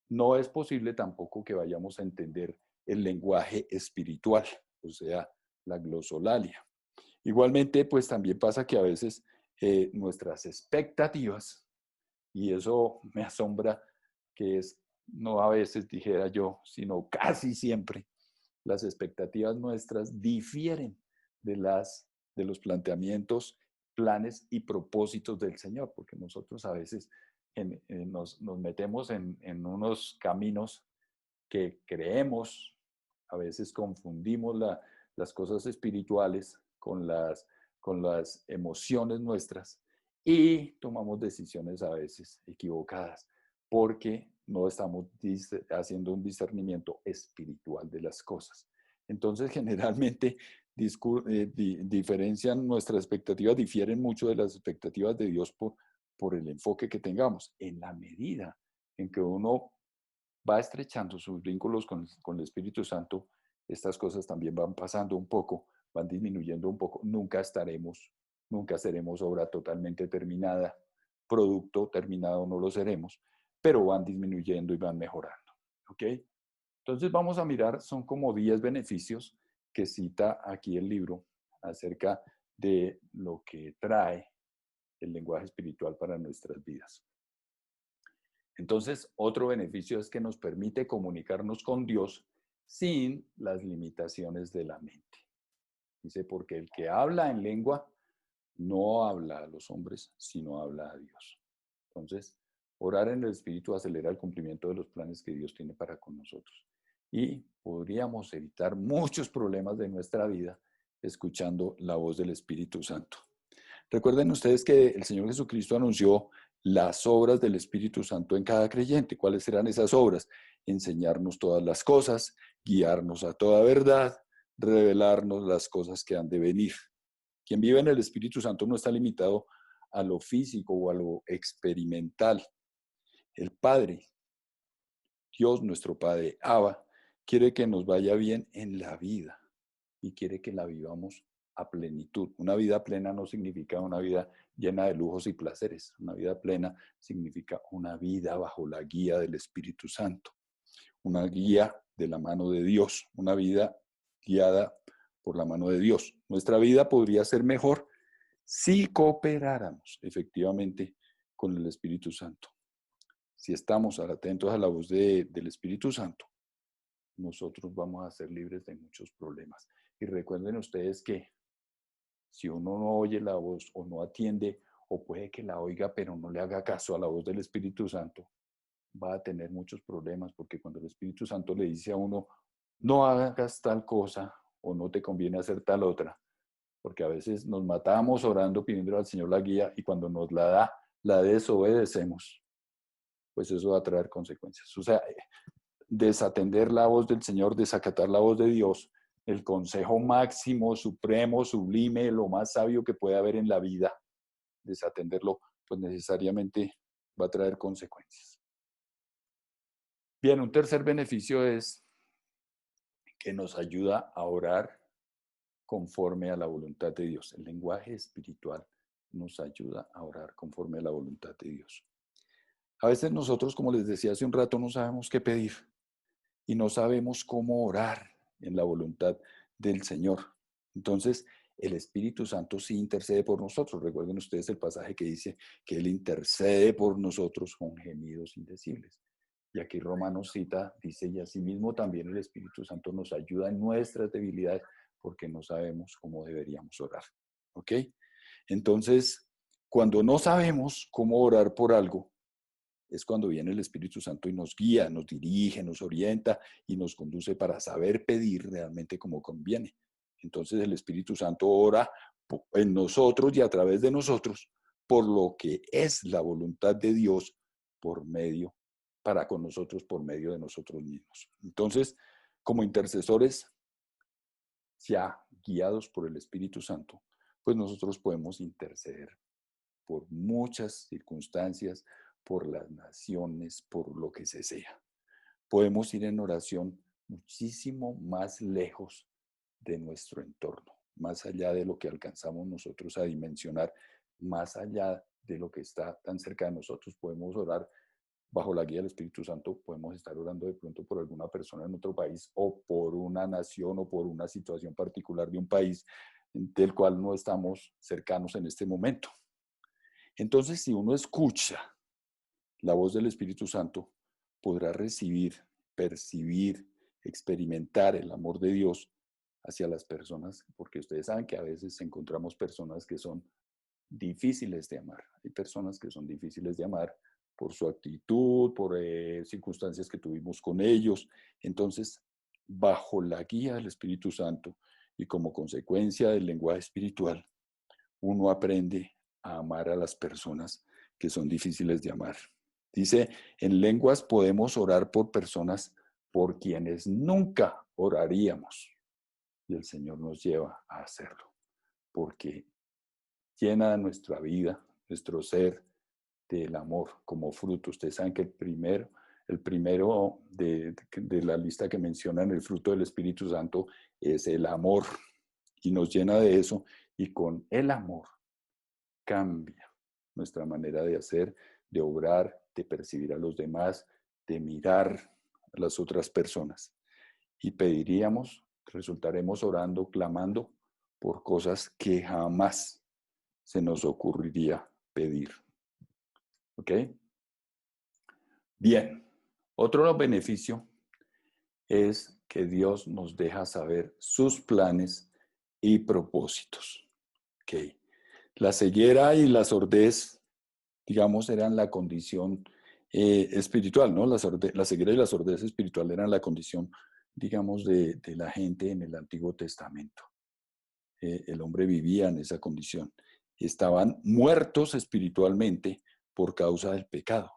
no es posible tampoco que vayamos a entender el lenguaje espiritual, o sea, la glosolalia. Igualmente, pues también pasa que a veces nuestras expectativas, y eso me asombra, que es, no a veces dijera yo, sino casi siempre, las expectativas nuestras difieren de los planteamientos, planes y propósitos del Señor, porque nosotros a veces nos metemos en unos caminos que creemos, a veces confundimos las cosas espirituales con las emociones nuestras y tomamos decisiones a veces equivocadas porque no estamos haciendo un discernimiento espiritual de las cosas. Entonces, generalmente diferencian nuestras expectativas, difieren mucho de las expectativas de Dios por el enfoque que tengamos. En la medida en que uno va estrechando sus vínculos con el Espíritu Santo, estas cosas también van pasando un poco, van disminuyendo un poco. Nunca seremos obra totalmente terminada, producto terminado no lo seremos, pero van disminuyendo y van mejorando. ¿Ok? Entonces vamos a mirar, son como 10 beneficios que cita aquí el libro acerca de lo que trae el lenguaje espiritual para nuestras vidas. Entonces, otro beneficio es que nos permite comunicarnos con Dios sin las limitaciones de la mente. Dice, porque el que habla en lengua no habla a los hombres, sino habla a Dios. Entonces, orar en el Espíritu acelera el cumplimiento de los planes que Dios tiene para con nosotros. Y podríamos evitar muchos problemas de nuestra vida escuchando la voz del Espíritu Santo. Recuerden ustedes que el Señor Jesucristo anunció las obras del Espíritu Santo en cada creyente. ¿Cuáles serán esas obras? Enseñarnos todas las cosas, guiarnos a toda verdad, revelarnos las cosas que han de venir. Quien vive en el Espíritu Santo no está limitado a lo físico o a lo experimental. El Padre, Dios nuestro Padre, Abba, quiere que nos vaya bien en la vida y quiere que la vivamos a plenitud. Una vida plena no significa una vida llena de lujos y placeres. Una vida plena significa una vida bajo la guía del Espíritu Santo, una guía de la mano de Dios, una vida guiada por la mano de Dios. Nuestra vida podría ser mejor si cooperáramos efectivamente con el Espíritu Santo. Si estamos atentos a la voz del Espíritu Santo, nosotros vamos a ser libres de muchos problemas. Y recuerden ustedes que si uno no oye la voz o no atiende, o puede que la oiga, pero no le haga caso a la voz del Espíritu Santo, va a tener muchos problemas, porque cuando el Espíritu Santo le dice a uno, no hagas tal cosa o no te conviene hacer tal otra, porque a veces nos matamos orando, pidiendo al Señor la guía, y cuando nos la da, la desobedecemos, pues eso va a traer consecuencias. O sea, desatender la voz del Señor, desacatar la voz de Dios, el consejo máximo, supremo, sublime, lo más sabio que puede haber en la vida, desatenderlo, pues necesariamente va a traer consecuencias. Bien, un tercer beneficio es que nos ayuda a orar conforme a la voluntad de Dios. El lenguaje espiritual nos ayuda a orar conforme a la voluntad de Dios. A veces nosotros, como les decía hace un rato, no sabemos qué pedir y no sabemos cómo orar en la voluntad del Señor. Entonces, el Espíritu Santo sí intercede por nosotros. Recuerden ustedes el pasaje que dice que Él intercede por nosotros con gemidos indecibles. Y aquí Romanos cita, dice, y asimismo también el Espíritu Santo nos ayuda en nuestras debilidades porque no sabemos cómo deberíamos orar. ¿Ok? Entonces, cuando no sabemos cómo orar por algo, es cuando viene el Espíritu Santo y nos guía, nos dirige, nos orienta y nos conduce para saber pedir realmente como conviene. Entonces el Espíritu Santo ora en nosotros y a través de nosotros por lo que es la voluntad de Dios para con nosotros por medio de nosotros mismos. Entonces, como intercesores ya guiados por el Espíritu Santo, pues nosotros podemos interceder por muchas circunstancias, por las naciones, por lo que se sea. Podemos ir en oración muchísimo más lejos de nuestro entorno, más allá de lo que alcanzamos nosotros a dimensionar, más allá de lo que está tan cerca de nosotros. Podemos orar bajo la guía del Espíritu Santo, podemos estar orando de pronto por alguna persona en otro país o por una nación o por una situación particular de un país del cual no estamos cercanos en este momento. Entonces, si uno escucha la voz del Espíritu Santo, podrá recibir, percibir, experimentar el amor de Dios hacia las personas, porque ustedes saben que a veces encontramos personas que son difíciles de amar. Hay personas que son difíciles de amar por su actitud, por circunstancias que tuvimos con ellos. Entonces, bajo la guía del Espíritu Santo y como consecuencia del lenguaje espiritual, uno aprende a amar a las personas que son difíciles de amar. Dice, en lenguas podemos orar por personas por quienes nunca oraríamos. Y el Señor nos lleva a hacerlo, porque llena nuestra vida, nuestro ser del amor como fruto. Ustedes saben que el primero de la lista que mencionan el fruto del Espíritu Santo es el amor. Y nos llena de eso. Y con el amor cambia nuestra manera de hacer, de obrar, de percibir a los demás, de mirar a las otras personas. Y resultaremos orando, clamando por cosas que jamás se nos ocurriría pedir. ¿Ok? Bien. Otro beneficio es que Dios nos deja saber sus planes y propósitos. ¿Ok? La ceguera y la sordez, digamos, eran la condición espiritual, ¿no? La ceguera y la sordez espiritual eran la condición, digamos, de la gente en el Antiguo Testamento. El hombre vivía en esa condición. Estaban muertos espiritualmente por causa del pecado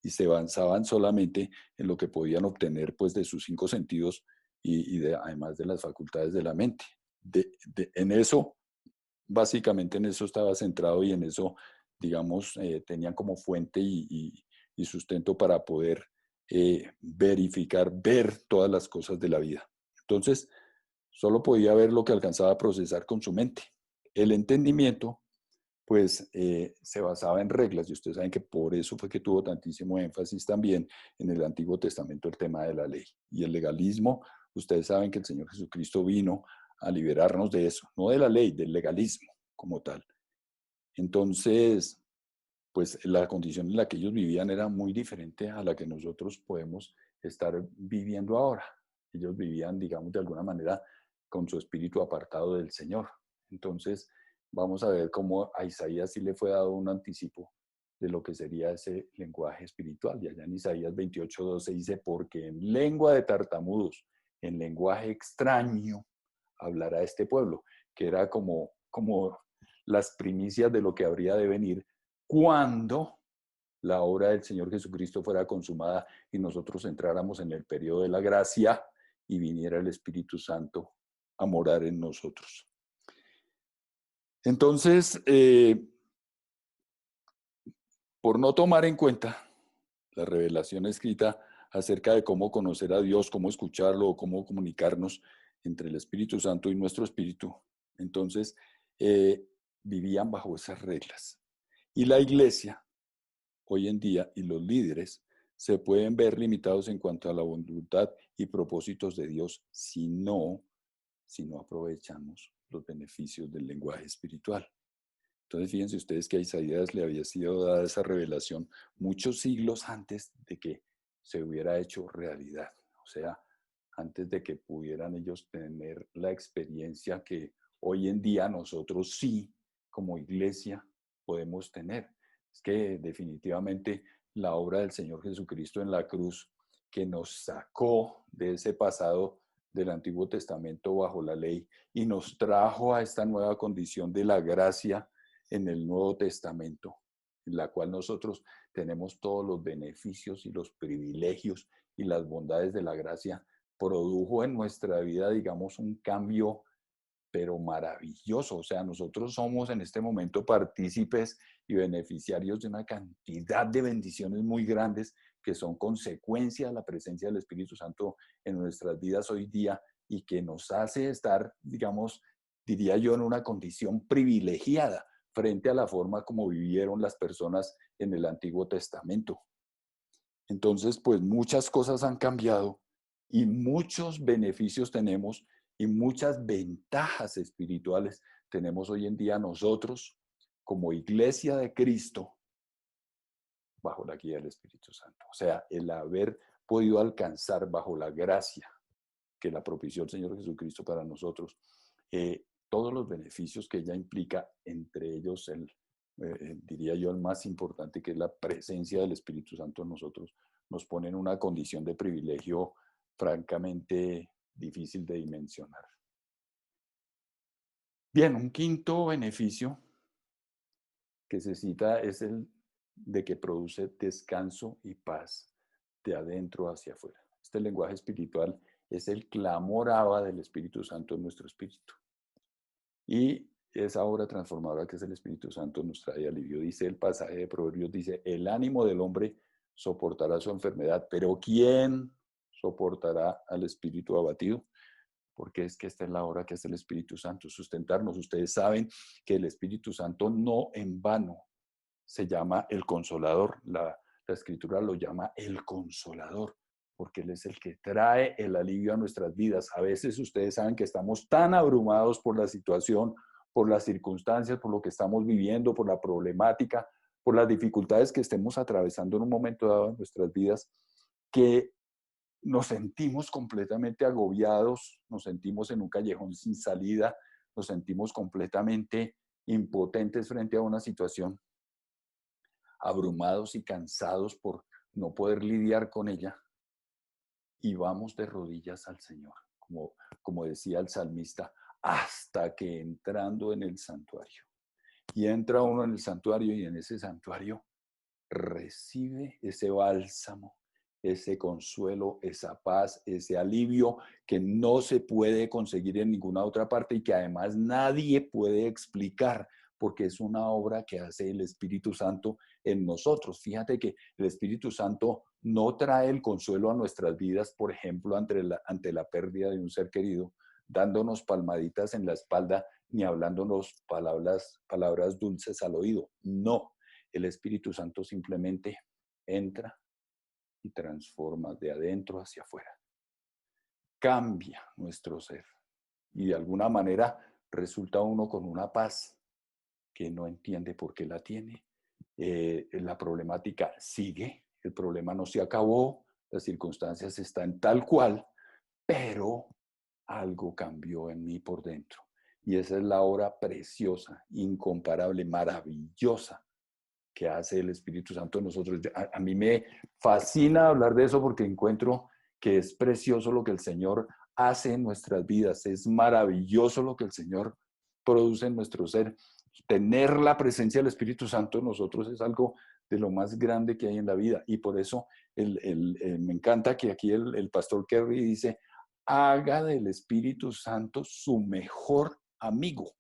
y se avanzaban solamente en lo que podían obtener pues, de sus 5 sentidos además de las facultades de la mente. En eso, básicamente en eso estaba centrado y en eso, digamos, tenían como fuente y sustento para poder verificar, ver todas las cosas de la vida. Entonces, solo podía ver lo que alcanzaba a procesar con su mente. El entendimiento, pues, se basaba en reglas, y ustedes saben que por eso fue que tuvo tantísimo énfasis también en el Antiguo Testamento el tema de la ley. Y el legalismo, ustedes saben que el Señor Jesucristo vino a liberarnos de eso, no de la ley, del legalismo como tal. Entonces, pues la condición en la que ellos vivían era muy diferente a la que nosotros podemos estar viviendo ahora. Ellos vivían, digamos, de alguna manera con su espíritu apartado del Señor. Entonces, vamos a ver cómo a Isaías sí le fue dado un anticipo de lo que sería ese lenguaje espiritual. Y allá en Isaías 28:12 dice, porque en lengua de tartamudos, en lenguaje extraño, hablará este pueblo, que era como las primicias de lo que habría de venir cuando la obra del Señor Jesucristo fuera consumada y nosotros entráramos en el periodo de la gracia y viniera el Espíritu Santo a morar en nosotros. Entonces, por no tomar en cuenta la revelación escrita acerca de cómo conocer a Dios, cómo escucharlo o cómo comunicarnos entre el Espíritu Santo y nuestro espíritu, entonces vivían bajo esas reglas. Y la iglesia hoy en día y los líderes se pueden ver limitados en cuanto a la voluntad y propósitos de Dios si no aprovechamos los beneficios del lenguaje espiritual. Entonces, fíjense ustedes que a Isaías le había sido dada esa revelación muchos siglos antes de que se hubiera hecho realidad. O sea, antes de que pudieran ellos tener la experiencia que hoy en día nosotros sí, como iglesia, podemos tener. Es que definitivamente la obra del Señor Jesucristo en la cruz, que nos sacó de ese pasado del Antiguo Testamento bajo la ley y nos trajo a esta nueva condición de la gracia en el Nuevo Testamento, en la cual nosotros tenemos todos los beneficios y los privilegios y las bondades de la gracia, produjo en nuestra vida, digamos, un cambio, pero maravilloso. O sea, nosotros somos en este momento partícipes y beneficiarios de una cantidad de bendiciones muy grandes que son consecuencia de la presencia del Espíritu Santo en nuestras vidas hoy día y que nos hace estar, digamos, diría yo, en una condición privilegiada frente a la forma como vivieron las personas en el Antiguo Testamento. Entonces, pues muchas cosas han cambiado y muchos beneficios tenemos y muchas ventajas espirituales tenemos hoy en día nosotros como iglesia de Cristo bajo la guía del Espíritu Santo. O sea, el haber podido alcanzar bajo la gracia que la propició el Señor Jesucristo para nosotros, todos los beneficios que ella implica, entre ellos diría yo el más importante, que es la presencia del Espíritu Santo en nosotros, nos pone en una condición de privilegio francamente difícil de dimensionar. Bien, un quinto beneficio que se cita es el de que produce descanso y paz de adentro hacia afuera. Este lenguaje espiritual es el clamor Abba del Espíritu Santo en nuestro espíritu. Y esa obra transformadora que es el Espíritu Santo nos trae alivio. Dice el pasaje de Proverbios, dice, el ánimo del hombre soportará su enfermedad, pero ¿quién soportará al espíritu abatido? Porque es que esta es la obra que hace el Espíritu Santo, sustentarnos. Ustedes saben que el Espíritu Santo no en vano se llama el Consolador. La Escritura lo llama el Consolador, porque Él es el que trae el alivio a nuestras vidas. A veces ustedes saben que estamos tan abrumados por la situación, por las circunstancias, por lo que estamos viviendo, por la problemática, por las dificultades que estemos atravesando en un momento dado en nuestras vidas, que nos sentimos completamente agobiados, nos sentimos en un callejón sin salida, nos sentimos completamente impotentes frente a una situación, abrumados y cansados por no poder lidiar con ella, y vamos de rodillas al Señor, como decía el salmista, hasta que entrando en el santuario. Y entra uno en el santuario y en ese santuario recibe ese bálsamo, ese consuelo, esa paz, ese alivio que no se puede conseguir en ninguna otra parte y que además nadie puede explicar, porque es una obra que hace el Espíritu Santo en nosotros. Fíjate que el Espíritu Santo no trae el consuelo a nuestras vidas, por ejemplo, ante la pérdida de un ser querido, dándonos palmaditas en la espalda ni hablándonos palabras dulces al oído. No, el Espíritu Santo simplemente entra y transforma de adentro hacia afuera. Cambia nuestro ser y de alguna manera resulta uno con una paz que no entiende por qué la tiene. La problemática sigue, el problema no se acabó, las circunstancias están tal cual, pero algo cambió en mí por dentro. Y esa es la obra preciosa, incomparable, maravillosa que hace el Espíritu Santo en nosotros. A mí me fascina hablar de eso porque encuentro que es precioso lo que el Señor hace en nuestras vidas. Es maravilloso lo que el Señor produce en nuestro ser. Tener la presencia del Espíritu Santo en nosotros es algo de lo más grande que hay en la vida. Y por eso me encanta que aquí el pastor Kerry dice, haga del Espíritu Santo su mejor amigo.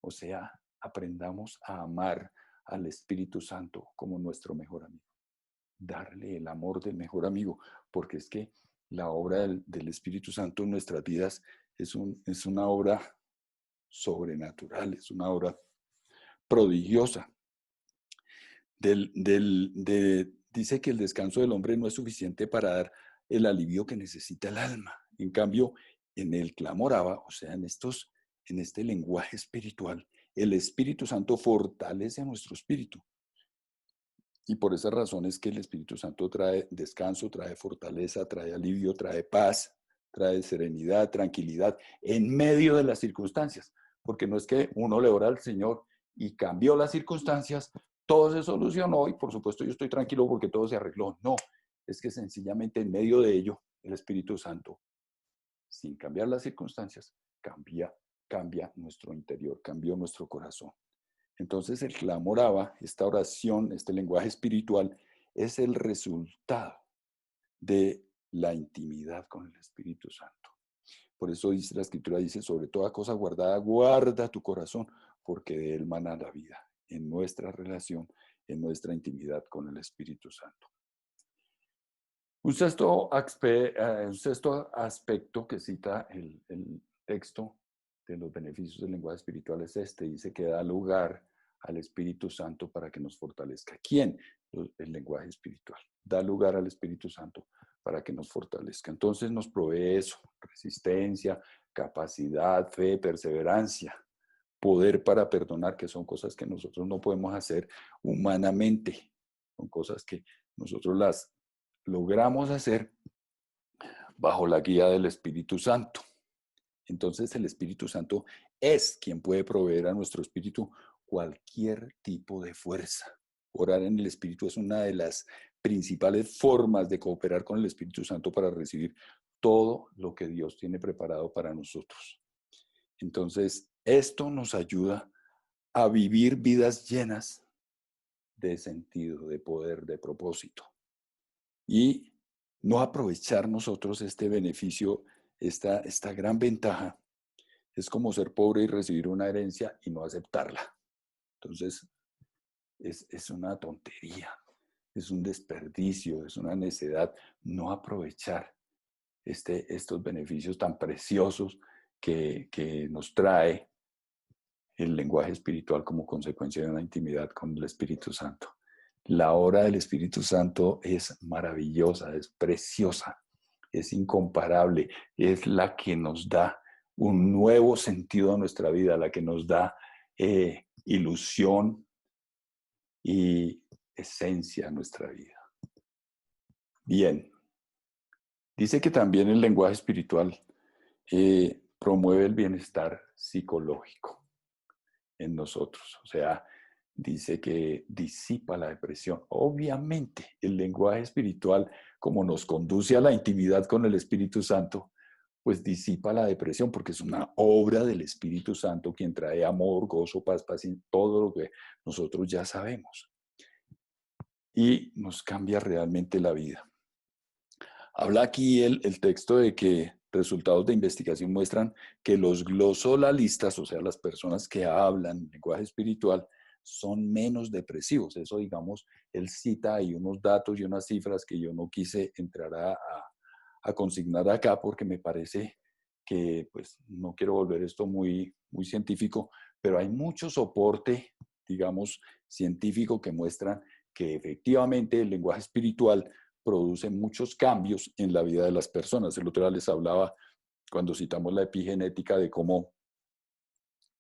O sea, aprendamos a amar al Espíritu Santo como nuestro mejor amigo. Darle el amor del mejor amigo, porque es que la obra del Espíritu Santo en nuestras vidas es una obra sobrenatural, es una obra prodigiosa. dice que el descanso del hombre no es suficiente para dar el alivio que necesita el alma. En cambio, en el clamor Abba, o sea, en este lenguaje espiritual, el Espíritu Santo fortalece a nuestro espíritu. Y por esa razón es que el Espíritu Santo trae descanso, trae fortaleza, trae alivio, trae paz, trae serenidad, tranquilidad en medio de las circunstancias. Porque no es que uno le ora al Señor y cambió las circunstancias, todo se solucionó y por supuesto yo estoy tranquilo porque todo se arregló. No, es que sencillamente en medio de ello el Espíritu Santo, sin cambiar las circunstancias, cambia nuestro interior, cambió nuestro corazón. Entonces el clamor Abba, esta oración, este lenguaje espiritual, es el resultado de la intimidad con el Espíritu Santo. Por eso dice la Escritura, dice, sobre toda cosa guardada, guarda tu corazón, porque de él mana la vida, en nuestra relación, en nuestra intimidad con el Espíritu Santo. Un sexto aspecto que cita el texto de los beneficios del lenguaje espiritual es dice que da lugar al Espíritu Santo para que nos fortalezca. ¿Quién? El lenguaje espiritual. Da lugar al Espíritu Santo para que nos fortalezca. Entonces nos provee eso, resistencia, capacidad, fe, perseverancia, poder para perdonar, que son cosas que nosotros no podemos hacer humanamente. Son cosas que nosotros las logramos hacer bajo la guía del Espíritu Santo. Entonces el Espíritu Santo es quien puede proveer a nuestro espíritu cualquier tipo de fuerza. Orar en el Espíritu es una de las principales formas de cooperar con el Espíritu Santo para recibir todo lo que Dios tiene preparado para nosotros. Entonces, esto nos ayuda a vivir vidas llenas de sentido, de poder, de propósito. Y no aprovechar nosotros este beneficio, esta gran ventaja, es como ser pobre y recibir una herencia y no aceptarla. Entonces, es una tontería, es un desperdicio, es una necedad no aprovechar estos beneficios tan preciosos que nos trae el lenguaje espiritual como consecuencia de una intimidad con el Espíritu Santo. La obra del Espíritu Santo es maravillosa, es preciosa, es incomparable, es la que nos da un nuevo sentido a nuestra vida, la que nos da ilusión y esencia a nuestra vida. Bien, dice que también el lenguaje espiritual promueve el bienestar psicológico en nosotros, o sea, dice que disipa la depresión. Obviamente, el lenguaje espiritual, como nos conduce a la intimidad con el Espíritu Santo, pues disipa la depresión, porque es una obra del Espíritu Santo quien trae amor, gozo, paz, paciencia, todo lo que nosotros ya sabemos. Y nos cambia realmente la vida. Habla aquí el texto de que resultados de investigación muestran que los glosolalistas, o sea, las personas que hablan lenguaje espiritual, son menos depresivos. Eso, digamos, él cita ahí unos datos y unas cifras que yo no quise entrar a consignar acá porque me parece que, pues, no quiero volver esto muy, muy científico, pero hay mucho soporte, digamos, científico que muestran que efectivamente el lenguaje espiritual produce muchos cambios en la vida de las personas. El otro día les hablaba, cuando citamos la epigenética, de cómo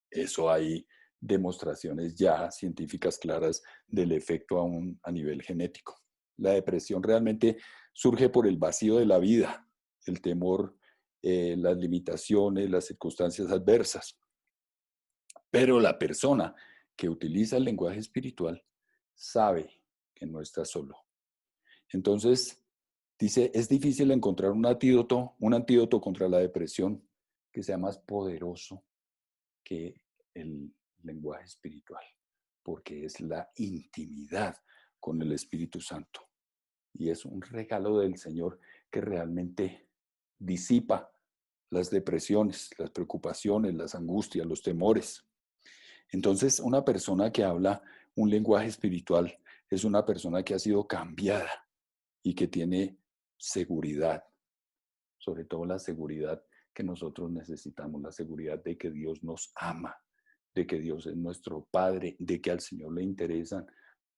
eso hay demostraciones ya científicas claras del efecto a nivel genético. La depresión realmente surge por el vacío de la vida, el temor, las limitaciones, las circunstancias adversas. Pero la persona que utiliza el lenguaje espiritual sabe que no está solo. Entonces, dice, es difícil encontrar un antídoto contra la depresión que sea más poderoso que el lenguaje espiritual, porque es la intimidad con el Espíritu Santo. Y es un regalo del Señor que realmente disipa las depresiones, las preocupaciones, las angustias, los temores. Entonces, una persona que habla un lenguaje espiritual es una persona que ha sido cambiada y que tiene seguridad, sobre todo la seguridad que nosotros necesitamos, la seguridad de que Dios nos ama, de que Dios es nuestro Padre, de que al Señor le interesan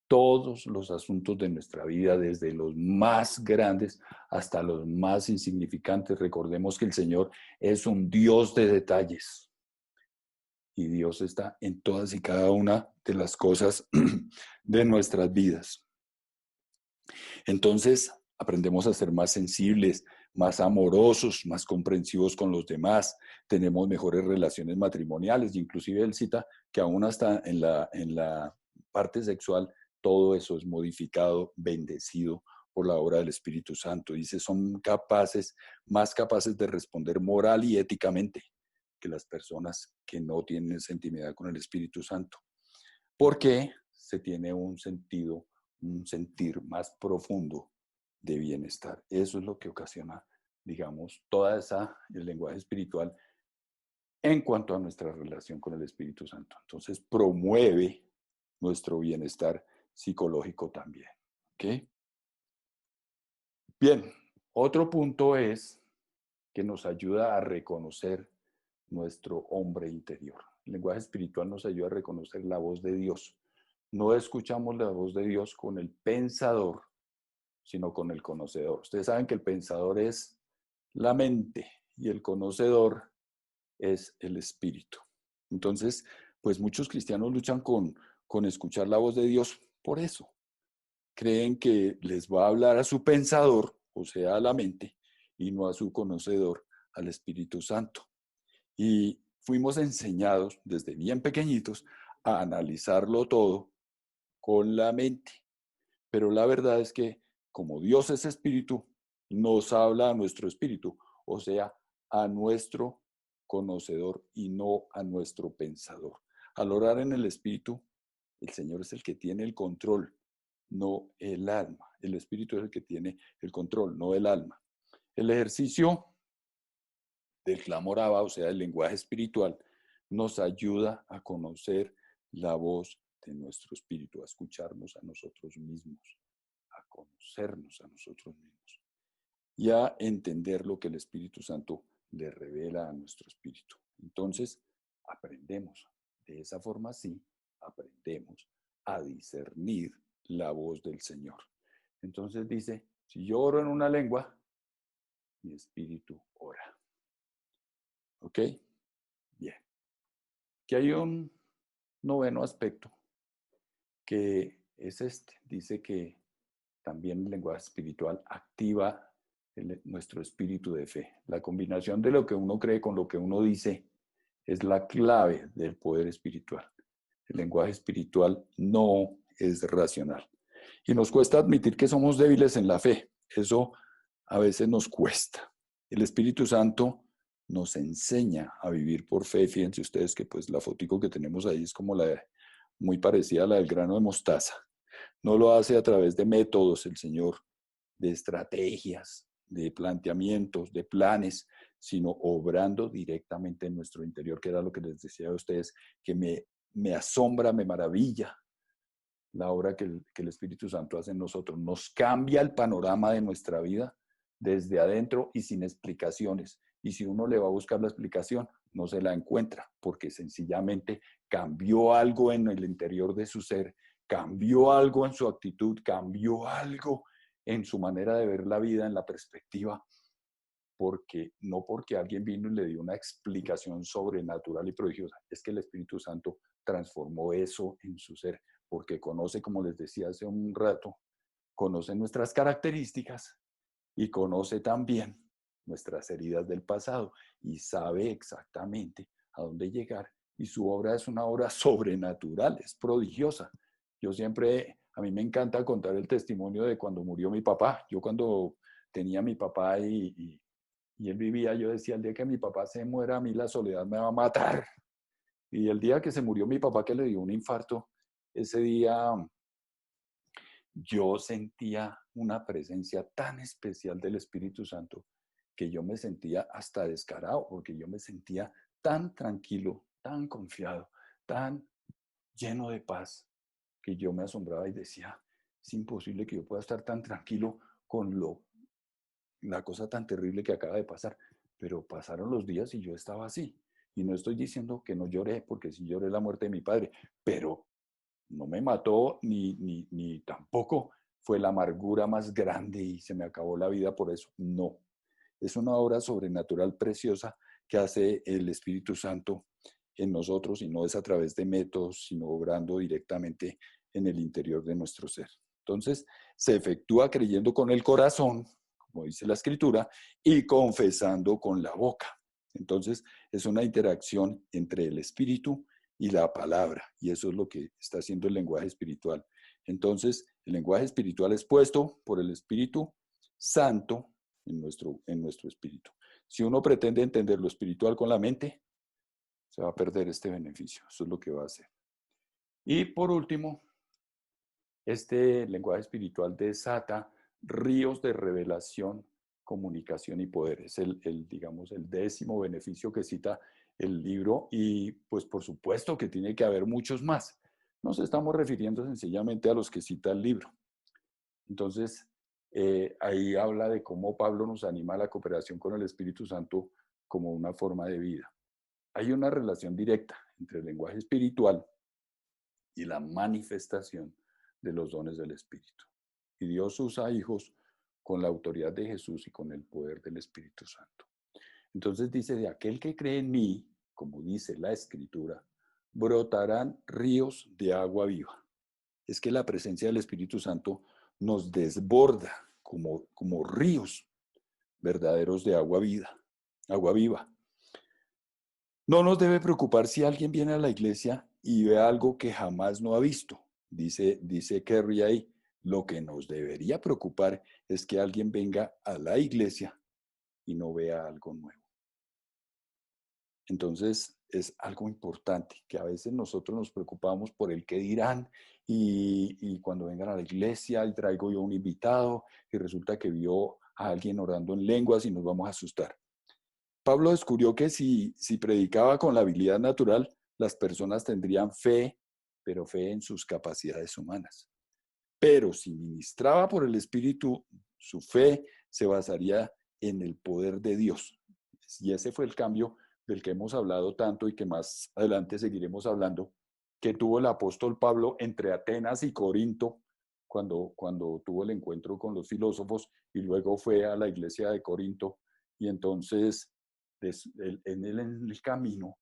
todos los asuntos de nuestra vida, desde los más grandes hasta los más insignificantes. Recordemos que el Señor es un Dios de detalles y Dios está en todas y cada una de las cosas de nuestras vidas. Entonces, aprendemos a ser más sensibles, más amorosos, más comprensivos con los demás, tenemos mejores relaciones matrimoniales, inclusive él cita que aún hasta en la parte sexual, todo eso es modificado, bendecido por la obra del Espíritu Santo. Dice, son más capaces de responder moral y éticamente que las personas que no tienen esa intimidad con el Espíritu Santo. Porque se tiene un sentir más profundo de bienestar. Eso es lo que ocasiona, digamos, el lenguaje espiritual en cuanto a nuestra relación con el Espíritu Santo. Entonces, promueve nuestro bienestar psicológico también. ¿Ok? Bien, otro punto es que nos ayuda a reconocer nuestro hombre interior. El lenguaje espiritual nos ayuda a reconocer la voz de Dios. No escuchamos la voz de Dios con el pensador, sino con el conocedor. Ustedes saben que el pensador es la mente y el conocedor es el espíritu. Entonces, pues muchos cristianos luchan con escuchar la voz de Dios por eso. Creen que les va a hablar a su pensador, o sea, a la mente, y no a su conocedor, al Espíritu Santo. Y fuimos enseñados desde bien pequeñitos a analizarlo todo con la mente. Pero la verdad es que como Dios es espíritu, nos habla a nuestro espíritu, o sea, a nuestro conocedor y no a nuestro pensador. Al orar en el espíritu, el Señor es el que tiene el control, no el alma. El espíritu es el que tiene el control, no el alma. El ejercicio del clamor Abba, o sea, el lenguaje espiritual, nos ayuda a conocer la voz de nuestro espíritu, a escucharnos a nosotros mismos, a conocernos a nosotros mismos y a entender lo que el Espíritu Santo le revela a nuestro espíritu. Entonces, aprendemos. De esa forma, sí, aprendemos a discernir la voz del Señor. Entonces dice, si yo oro en una lengua, mi espíritu ora. ¿Ok? Bien. Aquí hay un noveno aspecto que es este. Dice que también el lenguaje espiritual activa nuestro espíritu de fe. La combinación de lo que uno cree con lo que uno dice es la clave del poder espiritual. El lenguaje espiritual no es racional. Y nos cuesta admitir que somos débiles en la fe. Eso a veces nos cuesta. El Espíritu Santo nos enseña a vivir por fe. Fíjense ustedes que pues la fotico que tenemos ahí es como muy parecida a la del grano de mostaza. No lo hace a través de métodos el Señor, de estrategias, de planteamientos, de planes, sino obrando directamente en nuestro interior, que era lo que les decía a ustedes, que me asombra, me maravilla la obra que el Espíritu Santo hace en nosotros. Nos cambia el panorama de nuestra vida desde adentro y sin explicaciones. Y si uno le va a buscar la explicación, no se la encuentra, porque sencillamente cambió algo en el interior de su ser, cambió algo en su actitud, cambió algo en su manera de ver la vida, en la perspectiva, no porque alguien vino y le dio una explicación sobrenatural y prodigiosa, es que el Espíritu Santo transformó eso en su ser, porque conoce, como les decía hace un rato, conoce nuestras características y conoce también nuestras heridas del pasado y sabe exactamente a dónde llegar. Y su obra es una obra sobrenatural, es prodigiosa. A mí me encanta contar el testimonio de cuando murió mi papá. Yo cuando tenía a mi papá y él vivía, yo decía, el día que mi papá se muera, a mí la soledad me va a matar. Y el día que se murió mi papá, que le dio un infarto, ese día yo sentía una presencia tan especial del Espíritu Santo que yo me sentía hasta descarado, porque yo me sentía tan tranquilo, tan confiado, tan lleno de paz, que yo me asombraba y decía, es imposible que yo pueda estar tan tranquilo con la cosa tan terrible que acaba de pasar. Pero pasaron los días y yo estaba así. Y no estoy diciendo que no lloré, porque sí lloré la muerte de mi padre, pero no me mató, ni tampoco fue la amargura más grande y se me acabó la vida por eso. No, es una obra sobrenatural preciosa que hace el Espíritu Santo en nosotros, y no es a través de métodos, sino obrando directamente en el interior de nuestro ser. Entonces, se efectúa creyendo con el corazón, como dice la Escritura, y confesando con la boca. Entonces, es una interacción entre el Espíritu y la palabra, y eso es lo que está haciendo el lenguaje espiritual. Entonces, el lenguaje espiritual es puesto por el Espíritu Santo en nuestro espíritu. Si uno pretende entender lo espiritual con la mente, se va a perder este beneficio. Eso es lo que va a hacer. Y por último, este lenguaje espiritual desata ríos de revelación, comunicación y poder. Es digamos, el 10º beneficio que cita el libro, y pues por supuesto que tiene que haber muchos más. Nos estamos refiriendo sencillamente a los que cita el libro. Entonces, ahí habla de cómo Pablo nos anima a la cooperación con el Espíritu Santo como una forma de vida. Hay una relación directa entre el lenguaje espiritual y la manifestación de los dones del Espíritu. Y Dios usa hijos con la autoridad de Jesús y con el poder del Espíritu Santo. Entonces dice, de aquel que cree en mí, como dice la Escritura, brotarán ríos de agua viva. Es que la presencia del Espíritu Santo nos desborda como ríos verdaderos de agua viva. No nos debe preocupar si alguien viene a la iglesia y ve algo que jamás no ha visto. Dice Kerry ahí, lo que nos debería preocupar es que alguien venga a la iglesia y no vea algo nuevo. Entonces, es algo importante, que a veces nosotros nos preocupamos por el qué dirán, y cuando vengan a la iglesia y traigo yo un invitado y resulta que vio a alguien orando en lenguas y nos vamos a asustar. Pablo descubrió que si predicaba con la habilidad natural, las personas tendrían fe, pero fe en sus capacidades humanas. Pero si ministraba por el Espíritu, su fe se basaría en el poder de Dios. Y ese fue el cambio del que hemos hablado tanto y que más adelante seguiremos hablando, que tuvo el apóstol Pablo entre Atenas y Corinto, cuando tuvo el encuentro con los filósofos, y luego fue a la iglesia de Corinto, y entonces en el camino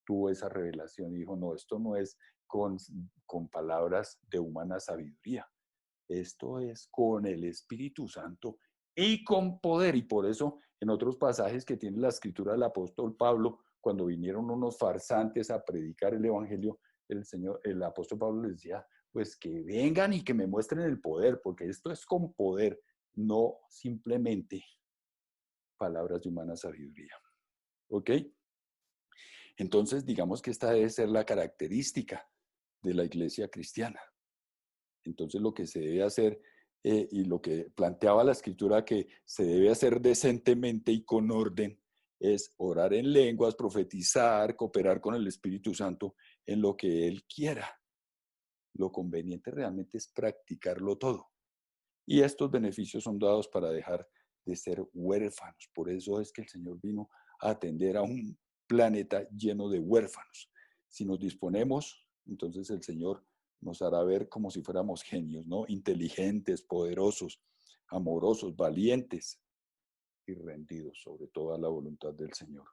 tuvo esa revelación y dijo, no, esto no es con palabras de humana sabiduría, esto es con el Espíritu Santo y con poder. Y por eso en otros pasajes que tiene la Escritura del apóstol Pablo, cuando vinieron unos farsantes a predicar el evangelio, el apóstol Pablo les decía, pues que vengan y que me muestren el poder, porque esto es con poder, no simplemente palabras de humana sabiduría. ¿Ok? Entonces, digamos que esta debe ser la característica de la iglesia cristiana. Entonces, lo que se debe hacer, y lo que planteaba la Escritura que se debe hacer decentemente y con orden, es orar en lenguas, profetizar, cooperar con el Espíritu Santo en lo que Él quiera. Lo conveniente realmente es practicarlo todo. Y estos beneficios son dados para dejar de ser huérfanos. Por eso es que el Señor vino a atender a un planeta lleno de huérfanos. Si nos disponemos, entonces el Señor nos hará ver como si fuéramos genios, ¿no? Inteligentes, poderosos, amorosos, valientes y rendidos sobre toda la voluntad del Señor.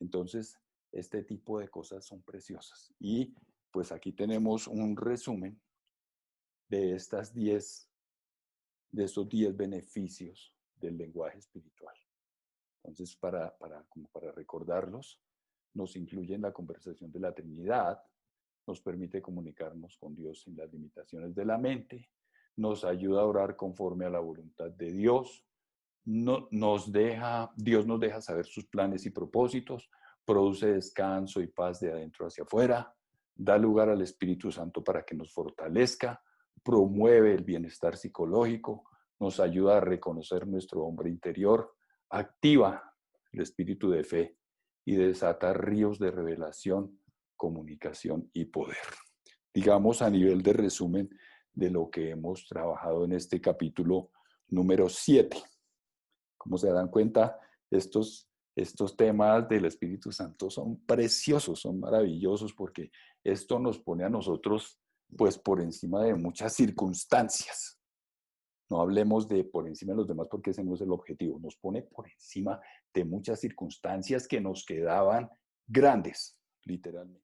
Entonces, este tipo de cosas son preciosas. Y pues aquí tenemos un resumen de estos 10 beneficios del lenguaje espiritual. Entonces, para recordarlos, nos incluye en la conversación de la Trinidad, nos permite comunicarnos con Dios sin las limitaciones de la mente, nos ayuda a orar conforme a la voluntad de Dios, Dios nos deja saber sus planes y propósitos, produce descanso y paz de adentro hacia afuera, da lugar al Espíritu Santo para que nos fortalezca, promueve el bienestar psicológico, nos ayuda a reconocer nuestro hombre interior, activa el espíritu de fe y desata ríos de revelación, comunicación y poder. Digamos a nivel de resumen de lo que hemos trabajado en este capítulo número 7. Como se dan cuenta, estos temas del Espíritu Santo son preciosos, son maravillosos, porque esto nos pone a nosotros pues por encima de muchas circunstancias. No hablemos de por encima de los demás porque ese no es el objetivo. Nos pone por encima de muchas circunstancias que nos quedaban grandes, literalmente.